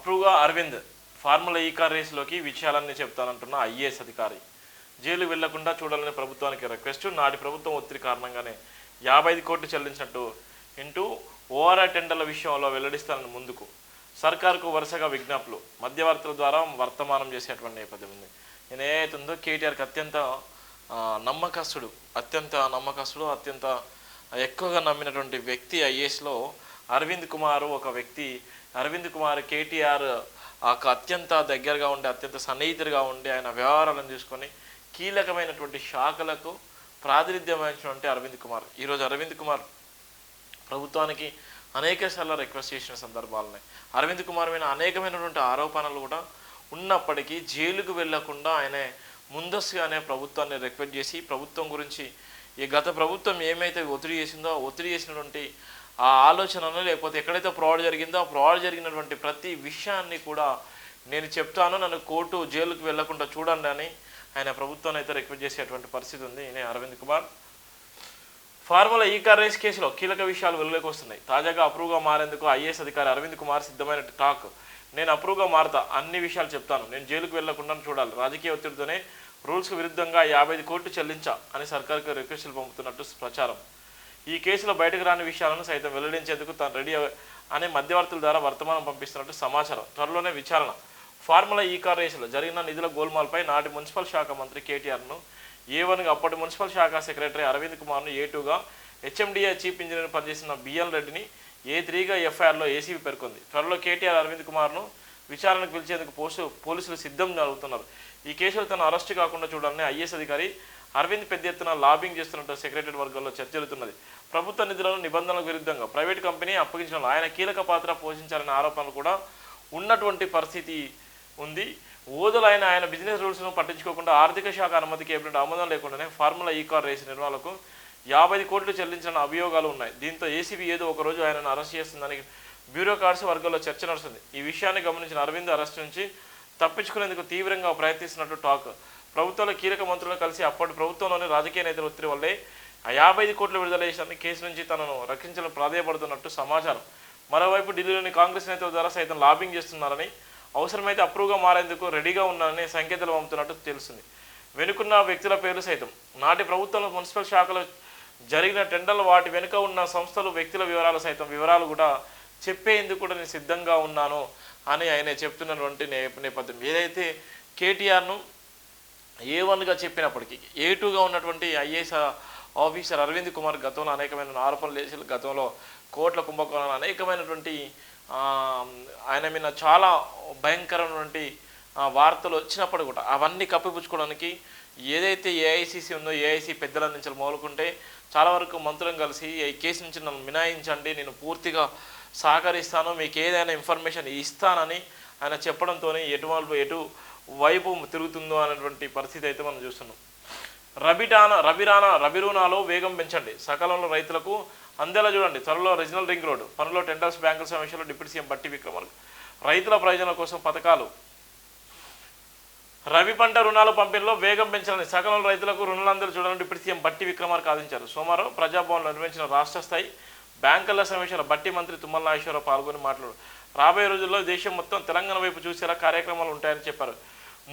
అప్రూవ్గా Arvind formula ఈ car రేసులోకి విషయాలన్నీ చెప్తానంటున్న IAS అధికారి జైలు వెళ్లకుండా చూడాలని ప్రభుత్వానికి రిక్వెస్ట్. నాటి ప్రభుత్వం ఒత్తిడి కారణంగానే 55 కోట్లు చెల్లించినట్టు ఇంటూ ఓఆర్ఆర్ టెండర్ల విషయంలో వెల్లడిస్తానని ముందుకు సర్కార్కు వరుసగా విజ్ఞప్తులు మధ్యవర్తుల ద్వారా వర్తమానం చేసేటువంటి నేపథ్యం ఉంది. నేను ఏదైతుందో కేటీఆర్కి అత్యంత నమ్మకస్తుడు అత్యంత ఎక్కువగా నమ్మినటువంటి వ్యక్తి ఐఏఎస్లో అరవింద్ కుమార్ ఒక వ్యక్తి. అరవింద్ కుమార్ కేటీఆర్ అత్యంత దగ్గరగా ఉండి అత్యంత సన్నిహితుడిగా ఉండి ఆయన వ్యవహారాలను చూసుకొని కీలకమైనటువంటి శాఖలకు ప్రాతినిధ్యం వహించినటువంటి అరవింద్ కుమార్. ఈరోజు అరవింద్ కుమార్ ప్రభుత్వానికి అనేకసార్లు రిక్వెస్ట్ చేసిన సందర్భాలున్నాయి. అరవింద్ కుమార్ మీద అనేకమైనటువంటి ఆరోపణలు కూడా ఉన్నప్పటికీ జైలుకు వెళ్లకుండా ఆయన ముందస్తుగానే ప్రభుత్వాన్ని రిక్వెస్ట్ చేసి ప్రభుత్వం గురించి ఈ గత ప్రభుత్వం ఏమైతే ఒత్తిడి చేసిందో ఒత్తిడి చేసినటువంటి ఆ ఆలోచనను లేకపోతే ఎక్కడైతే ఫ్రాడ్ జరిగిందో ఆ ఫ్రాడ్ జరిగినటువంటి ప్రతి విషయాన్ని కూడా నేను చెప్తాను, నన్ను కోర్టు జైలుకు వెళ్లకుండా చూడండి అని ఆయన ప్రభుత్వాన్ని అయితే రిక్వెస్ట్ చేసేటువంటి పరిస్థితి ఉంది. ఈయన అరవింద్ కుమార్. ఫార్ములా ఈ కార్ రేస్ కేసులో కీలక విషయాలు వెలుగులోకి వస్తున్నాయి. తాజాగా అప్రూవ్గా మారేందుకు ఐఏఎస్ అధికారి అరవింద్ కుమార్ సిద్ధమైన టాక్. నేను అప్రూవ్గా మారతా, అన్ని విషయాలు చెప్తాను, నేను జైలుకు వెళ్లకుండా చూడాలి, రాజకీయ ఒత్తిడితోనే రూల్స్కు విరుద్ధంగా 55 కోట్లు చెల్లించా అని సర్కార్కు రిక్వెస్టులు పంపుతున్నట్టు ప్రచారం. ఈ కేసులో బయటకు రాని విషయాలను సైతం వెల్లడించేందుకు తాను రెడీ అనే మధ్యవర్తుల ద్వారా వర్తమానం పంపిస్తున్నట్టు సమాచారం. త్వరలోనే విచారణ. ఫార్ములా ఈ కార్ రేసులో జరిగిన నిధుల గోల్మాల్పై నాటి మున్సిపల్ శాఖ మంత్రి కేటీఆర్ను A1గా అప్పటి మున్సిపల్ శాఖ సెక్రటరీ అరవింద్ కుమార్ను A2గా హెచ్ఎండిఏ చీఫ్ ఇంజనీర్ పనిచేసిన బిఎల్ రెడ్డిని A3గా ఎఫ్ఐఆర్లో ఏసీబీ పేర్కొంది. త్వరలో కేటీఆర్ అరవింద్ కుమార్ను విచారణకు పిలిచేందుకు పోలీసులు సిద్ధం జరుగుతున్నారు. ఈ కేసులో తన అరెస్టు కాకుండా చూడాలని ఐఏఎస్ అధికారి అరవింద్ పెద్ద ఎత్తున లాబింగ్ చేస్తున్నట్టు సెక్రటరీ వర్గాల్లో చర్చ జరుగుతున్నది. ప్రభుత్వ నిధులను నిబంధనలకు విరుద్ధంగా ప్రైవేట్ కంపెనీ అప్పగించడంలో ఆయన కీలక పాత్ర పోషించాలనే ఆరోపణలు కూడా ఉన్నటువంటి పరిస్థితి ఉంది. ఓదులైన ఆయన బిజినెస్ రూల్స్ను పట్టించుకోకుండా ఆర్థిక శాఖ అనుమతి కేబినెట్ ఆమోదం లేకుండానే ఫార్ములా ఈ కార్ రేసు నిర్వహణకు 50 కోట్లు చెల్లించిన అభియోగాలు ఉన్నాయి. దీంతో ఏసీబీ ఏదో ఒకరోజు ఆయనను అరెస్ట్ చేస్తుందని బ్యూరోక్రాట్స్ వర్గంలో చర్చ నడుస్తుంది. ఈ విషయాన్ని గమనించిన అరవింద్ అరెస్ట్ నుంచి తప్పించుకునేందుకు తీవ్రంగా ప్రయత్నిస్తున్నట్టు టాక్. ప్రభుత్వంలో కీలక మంత్రులను కలిసి అప్పటి ప్రభుత్వంలోని రాజకీయ నేతల ఒత్తిడి వల్లే 55 కోట్లు విడుదల చేసిన కేసు నుంచి తనను రక్షించడం ప్రాధాయపడుతున్నట్టు సమాచారం. మరోవైపు ఢిల్లీలోని కాంగ్రెస్ నేతల ద్వారా సైతం లాబింగ్ చేస్తున్నారని, అవసరమైతే అప్రూవ్గా మారేందుకు రెడీగా ఉన్నారని సంకేతాలు పంపుతున్నట్టు తెలుస్తుంది. వెనుకున్న వ్యక్తుల పేర్లు సైతం నాటి ప్రభుత్వంలో మున్సిపల్ శాఖలో జరిగిన టెండర్లు వాటి వెనుక ఉన్న సంస్థలు వ్యక్తుల వివరాలు కూడా చెప్పేందుకు కూడా నేను సిద్ధంగా ఉన్నాను అని ఆయన చెప్తున్నటువంటి నేపథ్యం. ఏదైతే కేటీఆర్ను A1గా చెప్పినప్పటికీ A2గా ఉన్నటువంటి ఐఏఎస్ ఆఫీసర్ అరవింద్ కుమార్ గతంలో అనేకమైన ఆరోపణలు చేసి గతంలో కోట్ల కుంభకోణాలు అనేకమైనటువంటి ఆయన మీద చాలా భయంకరమైనటువంటి వార్తలు వచ్చినప్పుడు కూడా అవన్నీ కప్పిపుచ్చుకోవడానికి ఏదైతే ఏఐసిసి ఉందో ఏఐసి పెద్దల నుంచి మొదలుకుంటే చాలా వరకు మంత్రులను కలిసి ఈ కేసు నుంచి నన్ను మినాయించండి, నేను పూర్తిగా సహకరిస్తాను, మీకు ఏదైనా ఇన్ఫర్మేషన్ ఇస్తానని ఆయన చెప్పడంతో ఎటు వైపు తిరుగుతుందో అనేటువంటి పరిస్థితి అయితే మనం చూస్తున్నాం. రబీ రుణాలు వేగం పెంచండి, సకాలంలో రైతులకు అందేలా చూడండి, త్వరలో రీజనల్ రింగ్ రోడ్డు పనుల్లో టెండర్స్ బ్యాంకుల సమీక్షలో డిప్యూటీ సీఎం బట్టి విక్రమార్క. రైతుల ప్రయోజనాల కోసం పథకాలు. రబీ పంట రుణాల పంపిణీలో వేగం పెంచాలని సకాలంలో రైతులకు రుణాలు అందేలా చూడాలని డిప్యూటీ సీఎం బట్టి విక్రమార్క ఆదేశించారు. సోమవారం ప్రజాభవన్లో నిర్వహించిన రాష్ట్ర స్థాయి బ్యాంకుల సమీక్షలో బట్టి మంత్రి తుమ్మల నాగేశ్వరరావు పాల్గొని మాట్లాడారు. రాబోయే రోజుల్లో దేశం మొత్తం తెలంగాణ వైపు చూసేలా కార్యక్రమాలు ఉంటాయని చెప్పారు.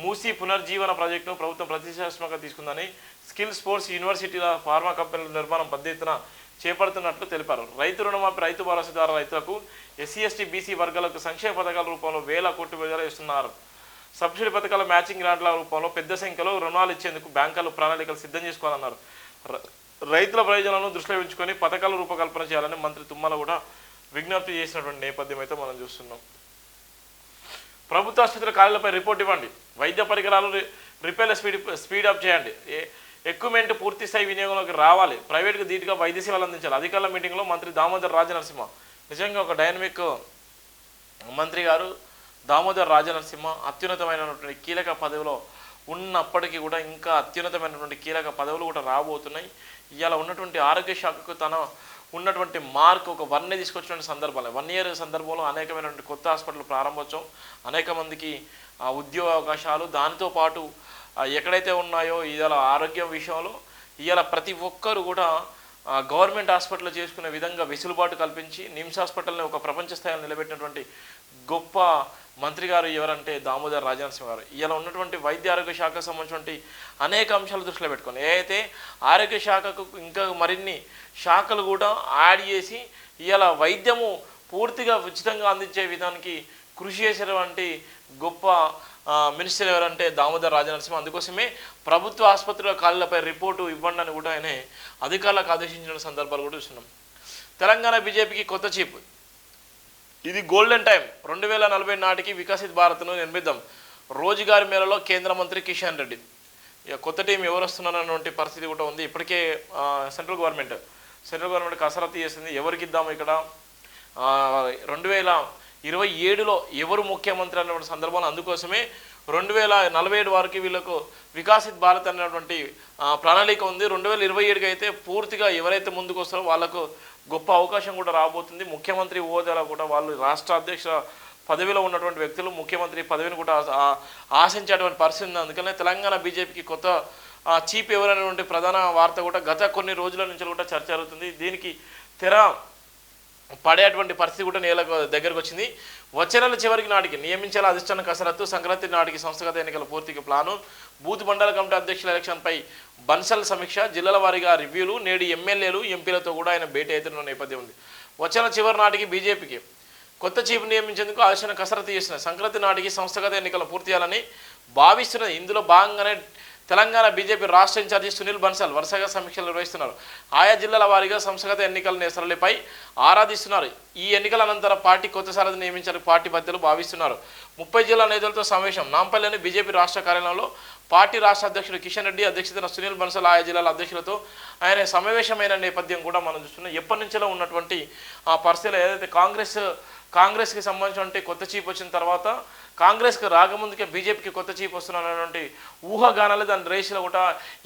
మూసీ పునర్జీవన ప్రాజెక్టును ప్రభుత్వం ప్రతిష్టాత్మకంగా తీసుకుందని, స్కిల్ స్పోర్ట్స్ యూనివర్సిటీల ఫార్మా కంపెనీల నిర్మాణం పెద్ద ఎత్తున చేపడుతున్నట్లు తెలిపారు. రైతు రుణమాఫీ, రైతు భరోసా ద్వారా రైతులకు ఎస్సీ ఎస్టీ బీసీ వర్గాలకు సంక్షేమ పథకాల రూపంలో 1000 కోట్లు విడుదల చేస్తున్నారు. సబ్సిడీ పథకాల మ్యాచింగ్ గ్రాంట్ల రూపంలో పెద్ద సంఖ్యలో రుణాలు ఇచ్చేందుకు బ్యాంకులు ప్రణాళికలు సిద్ధం చేసుకోవాలన్నారు. రైతుల ప్రయోజనాలను దృష్టిలో ఉంచుకొని పథకాల రూపకల్పన చేయాలని మంత్రి తుమ్మల కూడా విజ్ఞప్తి చేసినటువంటి నేపథ్యం అయితే మనం చూస్తున్నాం. ప్రభుత్వ ఆసుపత్రుల ఖాళీలపై రిపోర్ట్ ఇవ్వండి, వైద్య పరికరాలు రిపేర్ల స్పీడప్ చేయండి, ఎక్విప్మెంట్ పూర్తి స్థాయి వినియోగంలోకి రావాలి, ప్రైవేట్గా ధీటుగా వైద్య సేవలు అందించాలి. అధికారుల మీటింగ్లో మంత్రి దామోదర్ రాజనరసింహ నిజంగా ఒక డైనమిక్ మంత్రి గారు. దామోదర్ రాజనరసింహ అత్యున్నతమైనటువంటి కీలక పదవిలో ఉన్నప్పటికీ కూడా ఇంకా అత్యున్నతమైనటువంటి కీలక పదవులు కూడా రాబోతున్నాయి. ఇవాళ ఉన్నటువంటి ఆరోగ్య శాఖకు తన ఉన్నటువంటి మార్క్ ఒక 1 తీసుకొచ్చినటువంటి సందర్భాలు 1 ఇయర్ సందర్భంలో అనేకమైనటువంటి కొత్త హాస్పిటల్ ప్రారంభోత్సవం, అనేక మందికి ఉద్యోగ అవకాశాలు, దానితో పాటు ఎక్కడైతే ఉన్నాయో ఇవాళ ఆరోగ్యం విషయంలో ఇవాళ ప్రతి ఒక్కరు కూడా గవర్నమెంట్ హాస్పిటల్లో చేసుకునే విధంగా వెసులుబాటు కల్పించి నిమ్స్ హాస్పిటల్ని ఒక ప్రపంచ స్థాయిలో నిలబెట్టినటువంటి గొప్ప మంత్రి గారు ఎవరంటే దామోదర్ రాజనరసింహ గారు. ఇలా ఉన్నటువంటి వైద్య ఆరోగ్య శాఖకు సంబంధించినటువంటి అనేక అంశాలు దృష్టిలో పెట్టుకొని ఏదైతే ఆరోగ్య శాఖకు ఇంకా మరిన్ని శాఖలు కూడా యాడ్ చేసి ఇలా వైద్యము పూర్తిగా ఉచితంగా అందించే విధానికి కృషి చేసినటువంటి గొప్ప మినిస్టర్ ఎవరంటే దామోదర్ రాజనరసింహ. అందుకోసమే ప్రభుత్వ ఆసుపత్రుల ఖాళీలపై రిపోర్టు ఇవ్వండి అని కూడా ఆయన అధికారులకు ఆదేశించిన సందర్భాలు కూడా చూస్తున్నాం. తెలంగాణ బీజేపీకి కొత్త చీప్, ఇది గోల్డెన్ టైం. 2040 నాటికి వికసిత్ భారత్ను నిర్మిద్దాం. రోజుగారి మేళలో కేంద్ర మంత్రి కిషన్ రెడ్డి. ఇక కొత్త టీం ఎవరు వస్తున్నారన్నటువంటి పరిస్థితి కూడా ఉంది. ఇప్పటికే సెంట్రల్ గవర్నమెంట్ కసరత్తు చేసింది. ఎవరికి ఇద్దాము ఇక్కడ 2027లో ఎవరు ముఖ్యమంత్రి అన్నటువంటి సందర్భంలో. అందుకోసమే 2047 వరకు వీళ్ళకు వికసిత్ భారత్ అనేటువంటి ప్రణాళిక ఉంది. 2027కి అయితే పూర్తిగా ఎవరైతే ముందుకు వస్తారో వాళ్ళకు గొప్ప అవకాశం కూడా రాబోతుంది. ముఖ్యమంత్రి హోదాలో కూడా వాళ్ళు రాష్ట్ర అధ్యక్ష పదవిలో ఉన్నటువంటి వ్యక్తులు ముఖ్యమంత్రి పదవిని కూడా ఆశించేటువంటి పరిస్థితి ఉంది. అందుకనే తెలంగాణ బీజేపీకి కొత్త చీఫ్ ఎవరైనటువంటి ప్రధాన వార్త కూడా గత కొన్ని రోజుల నుంచి కూడా చర్చ జరుగుతుంది. దీనికి తెర పడేటువంటి పరిస్థితి కూడా దగ్గరకు వచ్చింది. వచ్చే నెల చివరికి నాటికి నియమించాల అధిష్టాన కసరత్తు, సంక్రాంతి నాటికి సంస్థాగత ఎన్నికల పూర్తిగా ప్లాను, బూత్ మండల కమిటీ అధ్యక్షుల ఎలక్షన్పై బన్సల్ సమీక్ష, జిల్లాల వారీగా రివ్యూలు, నేడు ఎమ్మెల్యేలు ఎంపీలతో కూడా ఆయన భేటీ అవుతున్న నేపథ్యం ఉంది. వచ్చే నెల చివరి నాటికి బీజేపీకి కొత్త చీఫ్ నియమించేందుకు అధిష్టాన కసరత్తు చేసిన సంక్రాంతి నాటికి సంస్థాగత ఎన్నికలు పూర్తి చేయాలని భావిస్తున్నది. ఇందులో భాగంగానే తెలంగాణ బీజేపీ రాష్ట్ర ఇన్ఛార్జి సునీల్ బన్సల్ వరుసగా సమీక్షలు నిర్వహిస్తున్నారు. ఆయా జిల్లాల వారీగా సంస్థాగత ఎన్నికల సరళిపై ఆరాధిస్తున్నారు. ఈ ఎన్నికల అనంతరం పార్టీ కొత్త సారథి నియమించాలని పార్టీ పెద్దలు భావిస్తున్నారు. 30 జిల్లా నేతలతో సమావేశం నాంపల్లిలోని బీజేపీ రాష్ట్ర కార్యాలయంలో పార్టీ రాష్ట్ర అధ్యక్షుడు కిషన్ రెడ్డి అధ్యక్షతన సునీల్ బన్సల్ ఆయా జిల్లాల అధ్యక్షులతో ఆయన సమావేశమైన నేపథ్యం కూడా మనం చూస్తున్నాం. ఎప్పటి నుంచో ఉన్నటువంటి ఆ పరిస్థితులు ఏదైతే కాంగ్రెస్కి సంబంధించిన కొత్త చీఫ్ వచ్చిన తర్వాత కాంగ్రెస్కి రాకముందుకే బీజేపీకి కొత్త చీఫ్ వస్తున్నటువంటి ఊహాగానాలు దాని రేసులో కూడా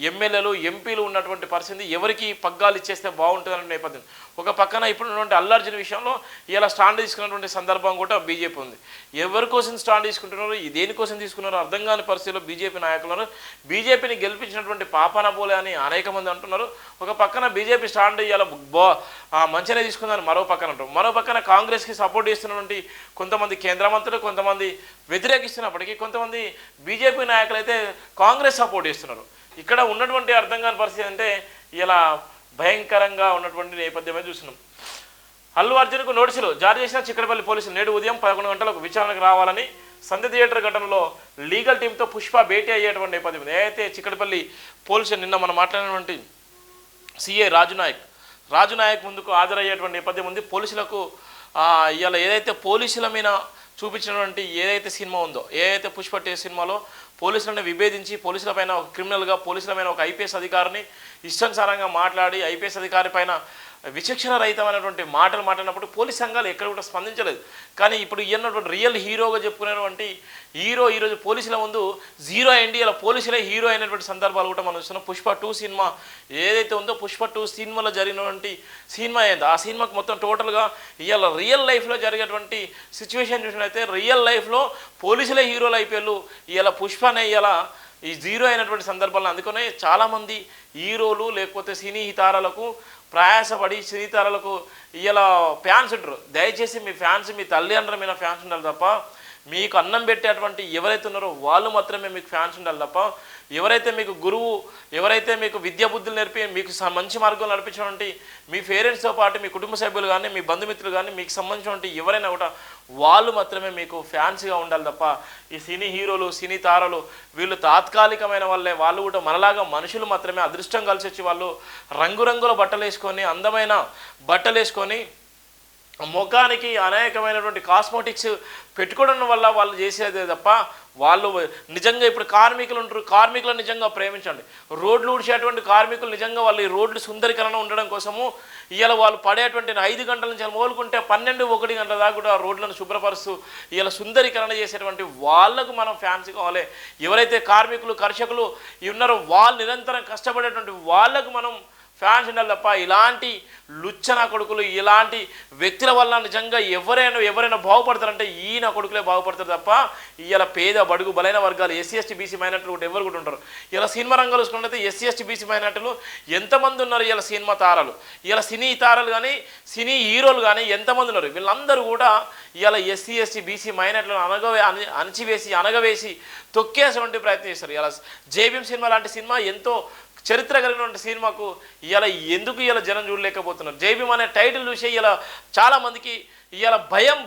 ఎమ్మెల్యేలు ఎంపీలు ఉన్నటువంటి పరిస్థితి ఎవరికి పగ్గాలు ఇచ్చేస్తే బాగుంటుందనే నేపథ్యం. ఒక పక్కన ఇప్పుడు ఉన్నటువంటి అల్లర్జున్ విషయంలో ఇలా స్టాండ్ తీసుకున్నటువంటి సందర్భం కూడా బీజేపీ ఉంది. ఎవరి కోసం స్టాండ్ తీసుకుంటున్నారో దేనికోసం తీసుకున్నారో అర్థం కాని పరిస్థితిలో బీజేపీ నాయకులను బీజేపీని గెలిపించినటువంటి పాపాన పోలే అని అనేక మంది అంటున్నారు. ఒక పక్కన బీజేపీ స్టాండ్ ఇలా మంచిగానే తీసుకుందని మరో పక్కన అంటారు. మరో పక్కన కాంగ్రెస్కి సపోర్ట్ చేస్తున్నటువంటి కొంతమంది కేంద్ర మంత్రులు కొంతమంది వ్యతిరేకిస్తున్నప్పటికీ కొంతమంది బీజేపీ నాయకులు అయితే కాంగ్రెస్ సపోర్ట్ చేస్తున్నారు. ఇక్కడ ఉన్నటువంటి అర్థం కాని పరిస్థితి అంటే ఇలా భయంకరంగా ఉన్నటువంటి నేపథ్యమే చూస్తున్నాం. అల్లు అర్జున్కు నోటీసులు జారీ చేసిన చిక్కడపల్లి పోలీసులు నేడు ఉదయం 11 గంటలకు విచారణకు రావాలని సంధ్య థియేటర్ ఘటనలో లీగల్ టీంతో పుష్ప భేటీ అయ్యేటువంటి నేపథ్యం. ఏదైతే చిక్కడపల్లి పోలీసులు నిన్న మనం మాట్లాడినటువంటి సిఐ రాజు నాయక్ ముందుకు హాజరయ్యేటువంటి నేపథ్యం ఉంది. పోలీసులకు ఇవాళ ఏదైతే పోలీసుల మీద చూపించినటువంటి ఏదైతే సినిమా ఉందో ఏదైతే పుష్ప సినిమాలో పోలీసులను విభేదించి పోలీసులపైన ఒక క్రిమినల్గా పోలీసులపైన ఒక ఐపీఎస్ అధికారిని ఇష్టానుసారంగా మాట్లాడి ఐపీఎస్ అధికారి పైన విచక్షణ రహితమైనటువంటి మాటలు మాట్లాడినప్పుడు పోలీస్ సంఘాలు ఎక్కడ కూడా స్పందించలేదు. కానీ ఇప్పుడు ఈయనటువంటి రియల్ హీరోగా చెప్పుకునేటువంటి హీరో ఈరోజు పోలీసుల ముందు జీరో అయింది. ఇలా పోలీసులే హీరో అయినటువంటి సందర్భాలు కూడా మనం చూస్తున్నాం. పుష్ప 2 సినిమా ఏదైతే ఉందో పుష్ప 2 సినిమాలో జరిగినటువంటి సినిమా ఏందో ఆ సినిమాకి మొత్తం టోటల్గా ఇవాళ రియల్ లైఫ్లో జరిగేటువంటి సిచ్యువేషన్ చూసినట్లయితే రియల్ లైఫ్లో పోలీసులే హీరోలు అయిపోయారు. ఇవాళ పుష్పనే ఇలా ఈ జీరో అయినటువంటి సందర్భాలను అందుకనే చాలామంది హీరోలు లేకపోతే సినీ తారలకు ప్రయాసపడి సినీ తారలకు ఇలా ఫ్యాన్స్ ఉంటారు. దయచేసి మీ ఫ్యాన్స్ మీ తల్లిదండ్రుల మీద ఫ్యాన్స్ ఉండాలి తప్ప మీకు అన్నం పెట్టేటువంటి ఎవరైతే ఉన్నారో వాళ్ళు మాత్రమే మీకు ఫ్యాన్స్ ఉండాలి తప్ప ఎవరైతే మీకు గురువు ఎవరైతే మీకు విద్యా బుద్ధులు నేర్పి మీకు మంచి మార్గంలో నడిపించినటువంటి మీ పేరెంట్స్తో పాటు మీ కుటుంబ సభ్యులు కానీ మీ బంధుమిత్రులు కానీ మీకు సంబంధించినటువంటి ఎవరైనా కూడా వాళ్ళు మాత్రమే మీకు ఫ్యాన్స్గా ఉండాలి తప్ప ఈ సినీ హీరోలు సినీ తారలు వీళ్ళు తాత్కాలికమైన వాళ్ళే. వాళ్ళు కూడా మనలాగా మనుషులు మాత్రమే. అదృష్టం కలిసి వచ్చి వాళ్ళు రంగురంగుల బట్టలు వేసుకొని అందమైన బట్టలు వేసుకొని ముఖానికి అనేకమైనటువంటి కాస్మెటిక్స్ పెట్టుకోవడం వల్ల వాళ్ళు చేసేదే తప్ప వాళ్ళు నిజంగా ఇప్పుడు కార్మికులు ఉంటారు. కార్మికులను నిజంగా ప్రేమించండి. రోడ్లు ఊడ్చేటువంటి కార్మికులు నిజంగా వాళ్ళు ఈ రోడ్లు సుందరీకరణ ఉండడం కోసము ఇవాళ వాళ్ళు పడేటువంటి 5 గంటల నుంచి మొదలుకుంటే 12-1 గంటల దాకా కూడా రోడ్లను శుభ్రపరుస్తూ ఇవాళ సుందరీకరణ చేసేటువంటి వాళ్ళకు మనం ఫ్యాన్స్ కావాలి. ఎవరైతే కార్మికులు కర్షకులు ఉన్నారో వాళ్ళు నిరంతరం కష్టపడేటువంటి వాళ్ళకు మనం ఫ్యాన్స్ ఉండాలి తప్ప ఇలాంటి లుచ్చన కొడుకులు ఇలాంటి వ్యక్తుల వల్ల నిజంగా ఎవరైనా బాగుపడతారంటే ఈయన కొడుకులే బాగుపడతారు తప్ప ఇలా పేద బడుగు బలైన వర్గాలు ఎస్సీ ఎస్టీ బీసీ మైనార్టీలు కూడా ఎవరు కూడా ఉంటారు. ఇలా సినిమా రంగాలు చూసుకున్నట్లయితే ఎస్సీ ఎస్టీ బీసీ మైనార్టీలు ఎంతమంది ఉన్నారు? ఇలా సినిమా తారాలు, ఇలా సినీ తారాలు కానీ సినీ హీరోలు కానీ ఎంతమంది ఉన్నారు? వీళ్ళందరూ కూడా ఇలా ఎస్సీ ఎస్టీ బీసీ మైనార్టీలను అనగవేసి తొక్కేసేటువంటి ప్రయత్నం చేస్తారు. ఇలా జేబీఎం సినిమా లాంటి సినిమా ఎంతో చరిత్ర కలిగినటువంటి సినిమాకు ఇలా ఎందుకు ఇలా జనం చూడలేకపోతున్నారు? జైబీఎం అనే టైటిల్ చూసి ఇలా చాలామందికి ఇవాళ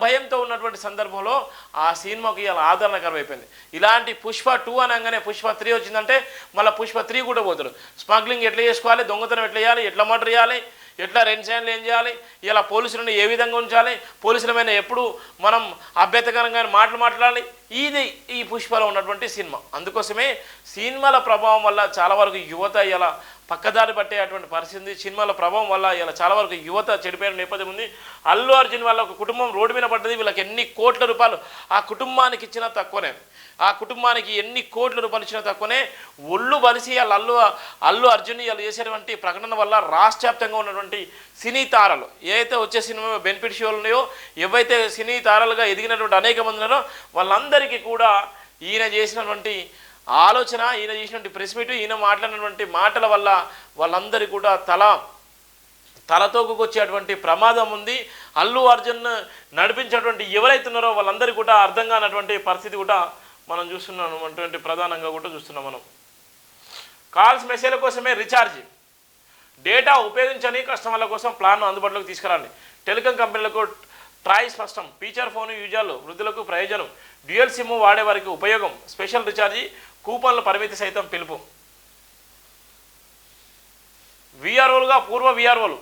భయంతో ఉన్నటువంటి సందర్భంలో ఆ సినిమాకు ఇవాళ ఆదరణకరం అయిపోయింది. ఇలాంటి పుష్ప 2 అనగానే పుష్ప 3 వచ్చిందంటే మళ్ళీ పుష్ప 3 కూడా పోతారు. స్మగ్లింగ్ ఎట్లా చేసుకోవాలి, దొంగతనం ఎట్లా చేయాలి, ఎట్లా మర్డర్ చేయాలి, ఎట్లా రెన్సాన్లు ఏం చేయాలి, ఇలా పోలీసులను ఏ విధంగా ఉంచాలి, పోలీసుల మీద ఎప్పుడు మనం అభ్యంతకరంగా మాట్లాడాలి, ఇది ఈ పుష్పలో ఉన్నటువంటి సినిమా. అందుకోసమే సినిమాల ప్రభావం వల్ల చాలా వరకు యువత ఇలా పక్కదారి పట్టేటువంటి పరిస్థితి. సినిమాల ప్రభావం వల్ల ఇలా చాలా వరకు యువత చెడిపోయిన నేపథ్యం ఉంది. అల్లు అర్జున్ వాళ్ళ ఒక కుటుంబం రోడ్డు మీద పడ్డది. వీళ్ళకి ఎన్ని కోట్ల రూపాయలు ఆ కుటుంబానికి ఇచ్చినా తక్కువనే, ఆ కుటుంబానికి ఎన్ని కోట్ల రూపాయలు ఇచ్చినా తక్కువనే. ఒళ్ళు బలిసి అల్లు అర్జున్ వాళ్ళు చేసేటువంటి ప్రకటన వల్ల రాష్ట్ర వ్యాప్తంగా ఉన్నటువంటి సినీ తారలు ఏదైతే వచ్చే సినిమా బెనిఫిట్ షోలు ఉన్నాయో, ఏవైతే సినీ తారలుగా ఎదిగినటువంటి అనేక మంది ఉన్నారో వాళ్ళందరికీ కూడా ఈయన చేసినటువంటి ఆలోచన, ఈయన చేసినటువంటి ప్రెస్ మీట్, ఈయన మాట్లాడినటువంటి మాటల వల్ల వాళ్ళందరికీ కూడా తలతోకొచ్చేటువంటి ప్రమాదం ఉంది. అల్లు అర్జున్ నడిపించేటువంటి ఎవరైతే ఉన్నారో వాళ్ళందరికీ కూడా అర్థం కానటువంటి పరిస్థితి కూడా మనం చూస్తున్నాం. అటువంటి ప్రధానంగా కూడా చూస్తున్నాం మనం. కాల్స్ మెసేజ్ల కోసమే రీఛార్జ్, డేటా ఉపయోగించని కస్టమర్ల కోసం ప్లాన్ అందుబాటులోకి తీసుకురండి. టెలికాం కంపెనీలకు ట్రాయ్ స్పష్టం. ఫీచర్ ఫోన్ యూజర్లు వృద్ధులకు ప్రయోజనం, డ్యూయల్ సిమ్ వాడే వారికి ఉపయోగం, స్పెషల్ రీఛార్జీ కూపన్ల పరిమితి సైతం పిలుపు. వీఆర్ఓలుగా పూర్వ వీఆర్ఓలు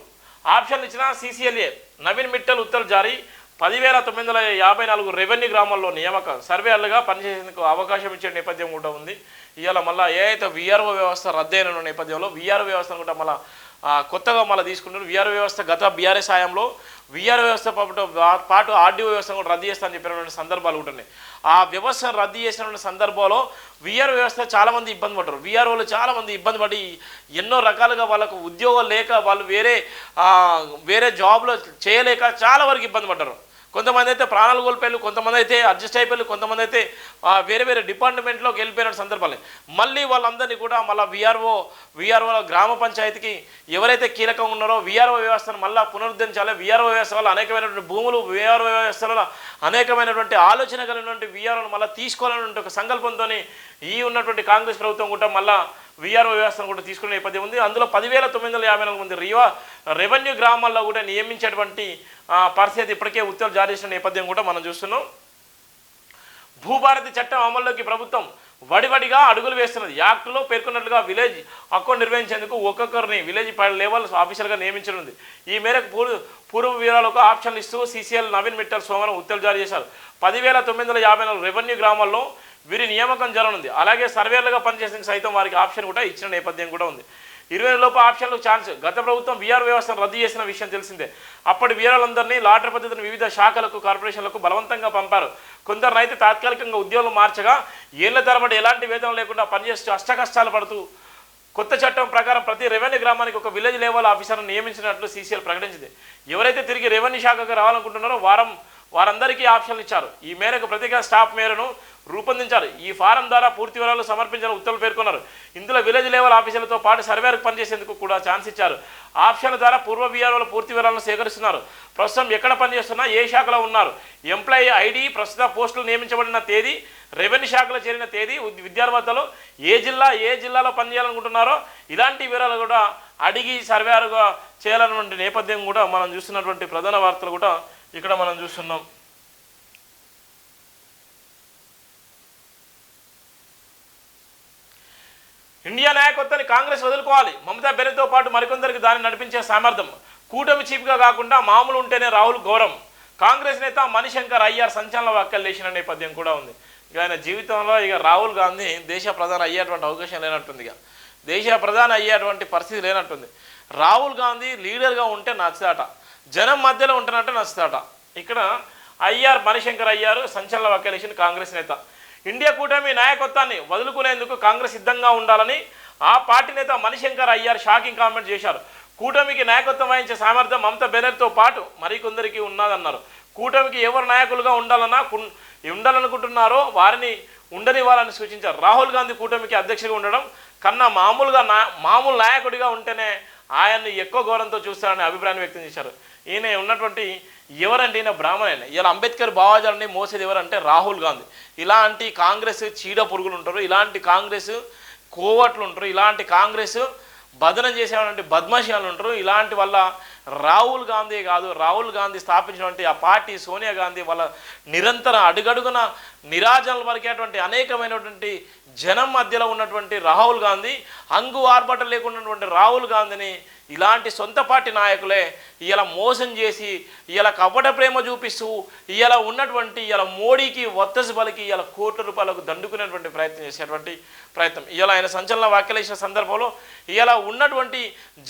ఆప్షన్లు ఇచ్చిన సీసీఎల్ఏ నవీన్ మిట్టల్ ఉత్తర్వులు జారీ. 10,954 రెవెన్యూ గ్రామాల్లో నియామక సర్వేయర్లుగా పనిచేసేందుకు అవకాశం ఇచ్చే నేపథ్యం కూడా ఉంది. ఇవాళ మళ్ళీ ఏదైతే వీఆర్ఓ వ్యవస్థ రద్దయిన నేపథ్యంలో వీఆర్ఓ వ్యవస్థను కూడా మళ్ళీ కొత్తగా మళ్ళీ తీసుకుంటున్నారు. వీఆర్ఓ వ్యవస్థ గత బీఆర్ఎస్ హయాంలో వీఆర్ఓ వ్యవస్థ పాటు ఆర్డీఓ వ్యవస్థను కూడా రద్దు చేస్తానని చెప్పినటువంటి సందర్భాలు ఉంటున్నాయి. ఆ వ్యవస్థను రద్దు చేసినటువంటి సందర్భంలో వీఆర్ఓ వ్యవస్థ చాలామంది ఇబ్బంది పడ్డారు. వీఆర్ఓలు చాలామంది ఇబ్బంది పడి ఎన్నో రకాలుగా వాళ్ళకు ఉద్యోగాలు లేక వాళ్ళు వేరే జాబ్లో చేయలేక చాలా వరకు ఇబ్బంది పడ్డారు. కొంతమంది అయితే ప్రాణాలు కోల్పోయారు, కొంతమంది అయితే అడ్జస్ట్ అయిపోయారు, కొంతమంది అయితే వేరే డిపార్ట్మెంట్లోకి వెళ్ళిపోయిన సందర్భాలు. మళ్ళీ వాళ్ళందరినీ కూడా మళ్ళీ వీఆర్ఓ గ్రామ పంచాయతీకి ఎవరైతే కీలకంగా ఉన్నారో వీఆర్ఓ వ్యవస్థను మళ్ళీ పునరుద్ధరించాలి. వీఆర్ఓ వ్యవస్థ వల్ల అనేకమైనటువంటి భూములు, వీఆర్ఓ వ్యవస్థలో అనేకమైనటువంటి ఆలోచన కలిగినటువంటి వీఆర్ఓను మళ్ళీ తీసుకోవాలన్నటువంటి ఒక సంకల్పంతో ఈ ఉన్నటువంటి కాంగ్రెస్ ప్రభుత్వం కూడా మళ్ళీ వీఆర్ఓ వ్యవస్థను కూడా తీసుకునే నేపథ్యం ఉంది. అందులో 10,954 మంది రెవెన్యూ గ్రామాల్లో కూడా నియమించేటువంటి పరిస్థితి ఇప్పటికే ఉత్తర్వులు జారీ చేసిన నేపథ్యం కూడా మనం చూస్తున్నాం. భూభారతి చట్టం అమల్లోకి ప్రభుత్వం వడివడిగా అడుగులు వేస్తున్నది. యాక్టులో పేర్కొన్నట్లుగా విలేజ్ అకౌంట్ నిర్వహించేందుకు ఒక్కొక్కరిని విలేజ్ లెవెల్ ఆఫీసర్గా నియమించనుంది. ఈ మేరకు పూర్వ వివరాలకు ఆప్షన్లు ఇస్తూ సీసీఎల్ నవీన్ మిట్టల్ సోమవారం ఉత్తర్వులు జారీ చేశారు. 10,954 రెవెన్యూ గ్రామాల్లో వీరి నియామకం జరగనుంది. అలాగే సర్వేలుగా పనిచేసేందుకు సైతం వారికి ఆప్షన్ కూడా ఇచ్చిన నేపథ్యం కూడా ఉంది. 20 లోపు ఆప్షన్లకు ఛాన్స్. గత ప్రభుత్వం వీఆర్ వ్యవస్థను రద్దు చేసిన విషయం తెలిసిందే. అప్పటి వీఆర్లందరినీ లాటరీ పద్ధతిని వివిధ శాఖలకు, కార్పొరేషన్లకు బలవంతంగా పంపారు. కొందరిని అయితే తాత్కాలికంగా ఉద్యోగులు మార్చగా ఏళ్ల తరబడి ఎలాంటి వేతనం లేకుండా పనిచేస్తూ అష్టకష్టాలు పడుతూ కొత్త చట్టం ప్రకారం ప్రతి రెవెన్యూ గ్రామానికి ఒక విలేజ్ లెవెల్ ఆఫీసర్ను నియమించినట్లు సీసీఎల్ ప్రకటించింది. ఎవరైతే తిరిగి రెవెన్యూ శాఖకు రావాలనుకుంటున్నారో వారందరికీ ఆప్షన్లు ఇచ్చారు. ఈ మేరకు ప్రత్యేక స్టాఫ్ మేరను రూపొందించారు. ఈ ఫారం ద్వారా పూర్తి వివరాలు సమర్పించాలని ఉత్తర్వులు పేర్కొన్నారు. ఇందులో విలేజ్ లెవెల్ ఆఫీసర్లతో పాటు సర్వేలకు పనిచేసేందుకు కూడా ఛాన్స్ ఇచ్చారు. ఆప్షన్ల ద్వారా పూర్వ వీఆర్ఓల పూర్తి వివరాలను సేకరిస్తున్నారు. ప్రస్తుతం ఎక్కడ పనిచేస్తున్నా, ఏ శాఖలో ఉన్నారు, ఎంప్లాయీ ఐడి, ప్రస్తుత పోస్టులు నియమించబడిన తేదీ, రెవెన్యూ శాఖలో చేరిన తేదీ, విద్యార్హతలు, ఏ జిల్లాలో పనిచేయాలనుకుంటున్నారో ఇలాంటి వివరాలు కూడా అడిగి సర్వేరుగా చేయాలన్నటువంటి నేపథ్యం కూడా మనం చూస్తున్నటువంటి ప్రధాన వార్తలు కూడా ఇక్కడ మనం చూస్తున్నాం. ఇండియా నాయకత్వాన్ని కాంగ్రెస్ వదులుకోవాలి. మమతా బెనర్జీతో పాటు మరికొందరికి దాన్ని నడిపించే సామర్థ్యం. కూటమి చీఫ్గా కాకుండా మామూలు ఉంటేనే రాహుల్ గౌరవం. కాంగ్రెస్ నేత మణిశంకర్ అయ్యార్ సంచలన వ్యాఖ్యలు చేసిన నేపథ్యం కూడా ఉంది. ఇక ఆయన జీవితంలో రాహుల్ గాంధీ దేశ ప్రధాని అయ్యేటువంటి అవకాశం లేనట్టుంది. దేశ ప్రధాని అయ్యేటువంటి పరిస్థితి లేనట్టుంది. రాహుల్ గాంధీ లీడర్గా ఉంటే నచ్చుతాట, జనం మధ్యలో ఉంటున్నట్టు నచ్చుతాట. ఇక్కడ మణిశంకర్ అయ్యారు సంచలన వ్యాఖ్యలు చేసిన కాంగ్రెస్ నేత. ఇండియా కూటమి నాయకత్వాన్ని వదులుకునేందుకు కాంగ్రెస్ సిద్ధంగా ఉండాలని ఆ పార్టీ నేత మణిశంకర్ అయ్యార్ షాకింగ్ కామెంట్ చేశారు. కూటమికి నాయకత్వం వహించే సామర్థ్యం మమతా బెనర్జీతో పాటు మరికొందరికి ఉన్నదన్నారు. కూటమికి ఎవరు నాయకులుగా ఉండాలనుకుంటున్నారో వారిని ఉండనివ్వాలని సూచించారు. రాహుల్ గాంధీ కూటమికి అధ్యక్షుడిగా ఉండడం కన్నా మామూలు నాయకుడిగా ఉంటేనే ఆయన్ని ఎక్కువ గౌరవంతో చూస్తారని అభిప్రాయం వ్యక్తం చేశారు. ఈయన ఉన్నటువంటి ఎవరంటే ఈయన బ్రాహ్మణ. ఇలా అంబేద్కర్ భావజాలని మోసేది ఎవరంటే రాహుల్ గాంధీ. ఇలాంటి కాంగ్రెస్ చీడ పురుగులు ఉంటారు, ఇలాంటి కాంగ్రెస్ కోవట్లు ఉంటారు, ఇలాంటి కాంగ్రెస్ బదనం చేసేవాళ్ళంటే బద్మాషాలు ఉంటారు. ఇలాంటి వల్ల రాహుల్ గాంధీ కాదు, రాహుల్ గాంధీ స్థాపించినటువంటి ఆ పార్టీ సోనియా గాంధీ వాళ్ళ నిరంతరం అడుగడుగున నిరాజనలు పలికేటువంటి అనేకమైనటువంటి జనం మధ్యలో ఉన్నటువంటి రాహుల్ గాంధీ, హంగు ఆర్భట లేకున్నటువంటి రాహుల్ గాంధీని ఇలాంటి సొంత పార్టీ నాయకులే ఇలా మోసం చేసి ఇలా కపట ప్రేమ చూపిస్తూ ఇలా ఉన్నటువంటి ఇలా మోడీకి ఒత్తసి పలికి ఇలా కోట్ల రూపాయలకు దండుకునేటువంటి ప్రయత్నం చేసేటువంటి ప్రయత్నం. ఇలా ఆయన సంచలన వ్యాఖ్యలు ఇచ్చిన సందర్భంలో ఇలా ఉన్నటువంటి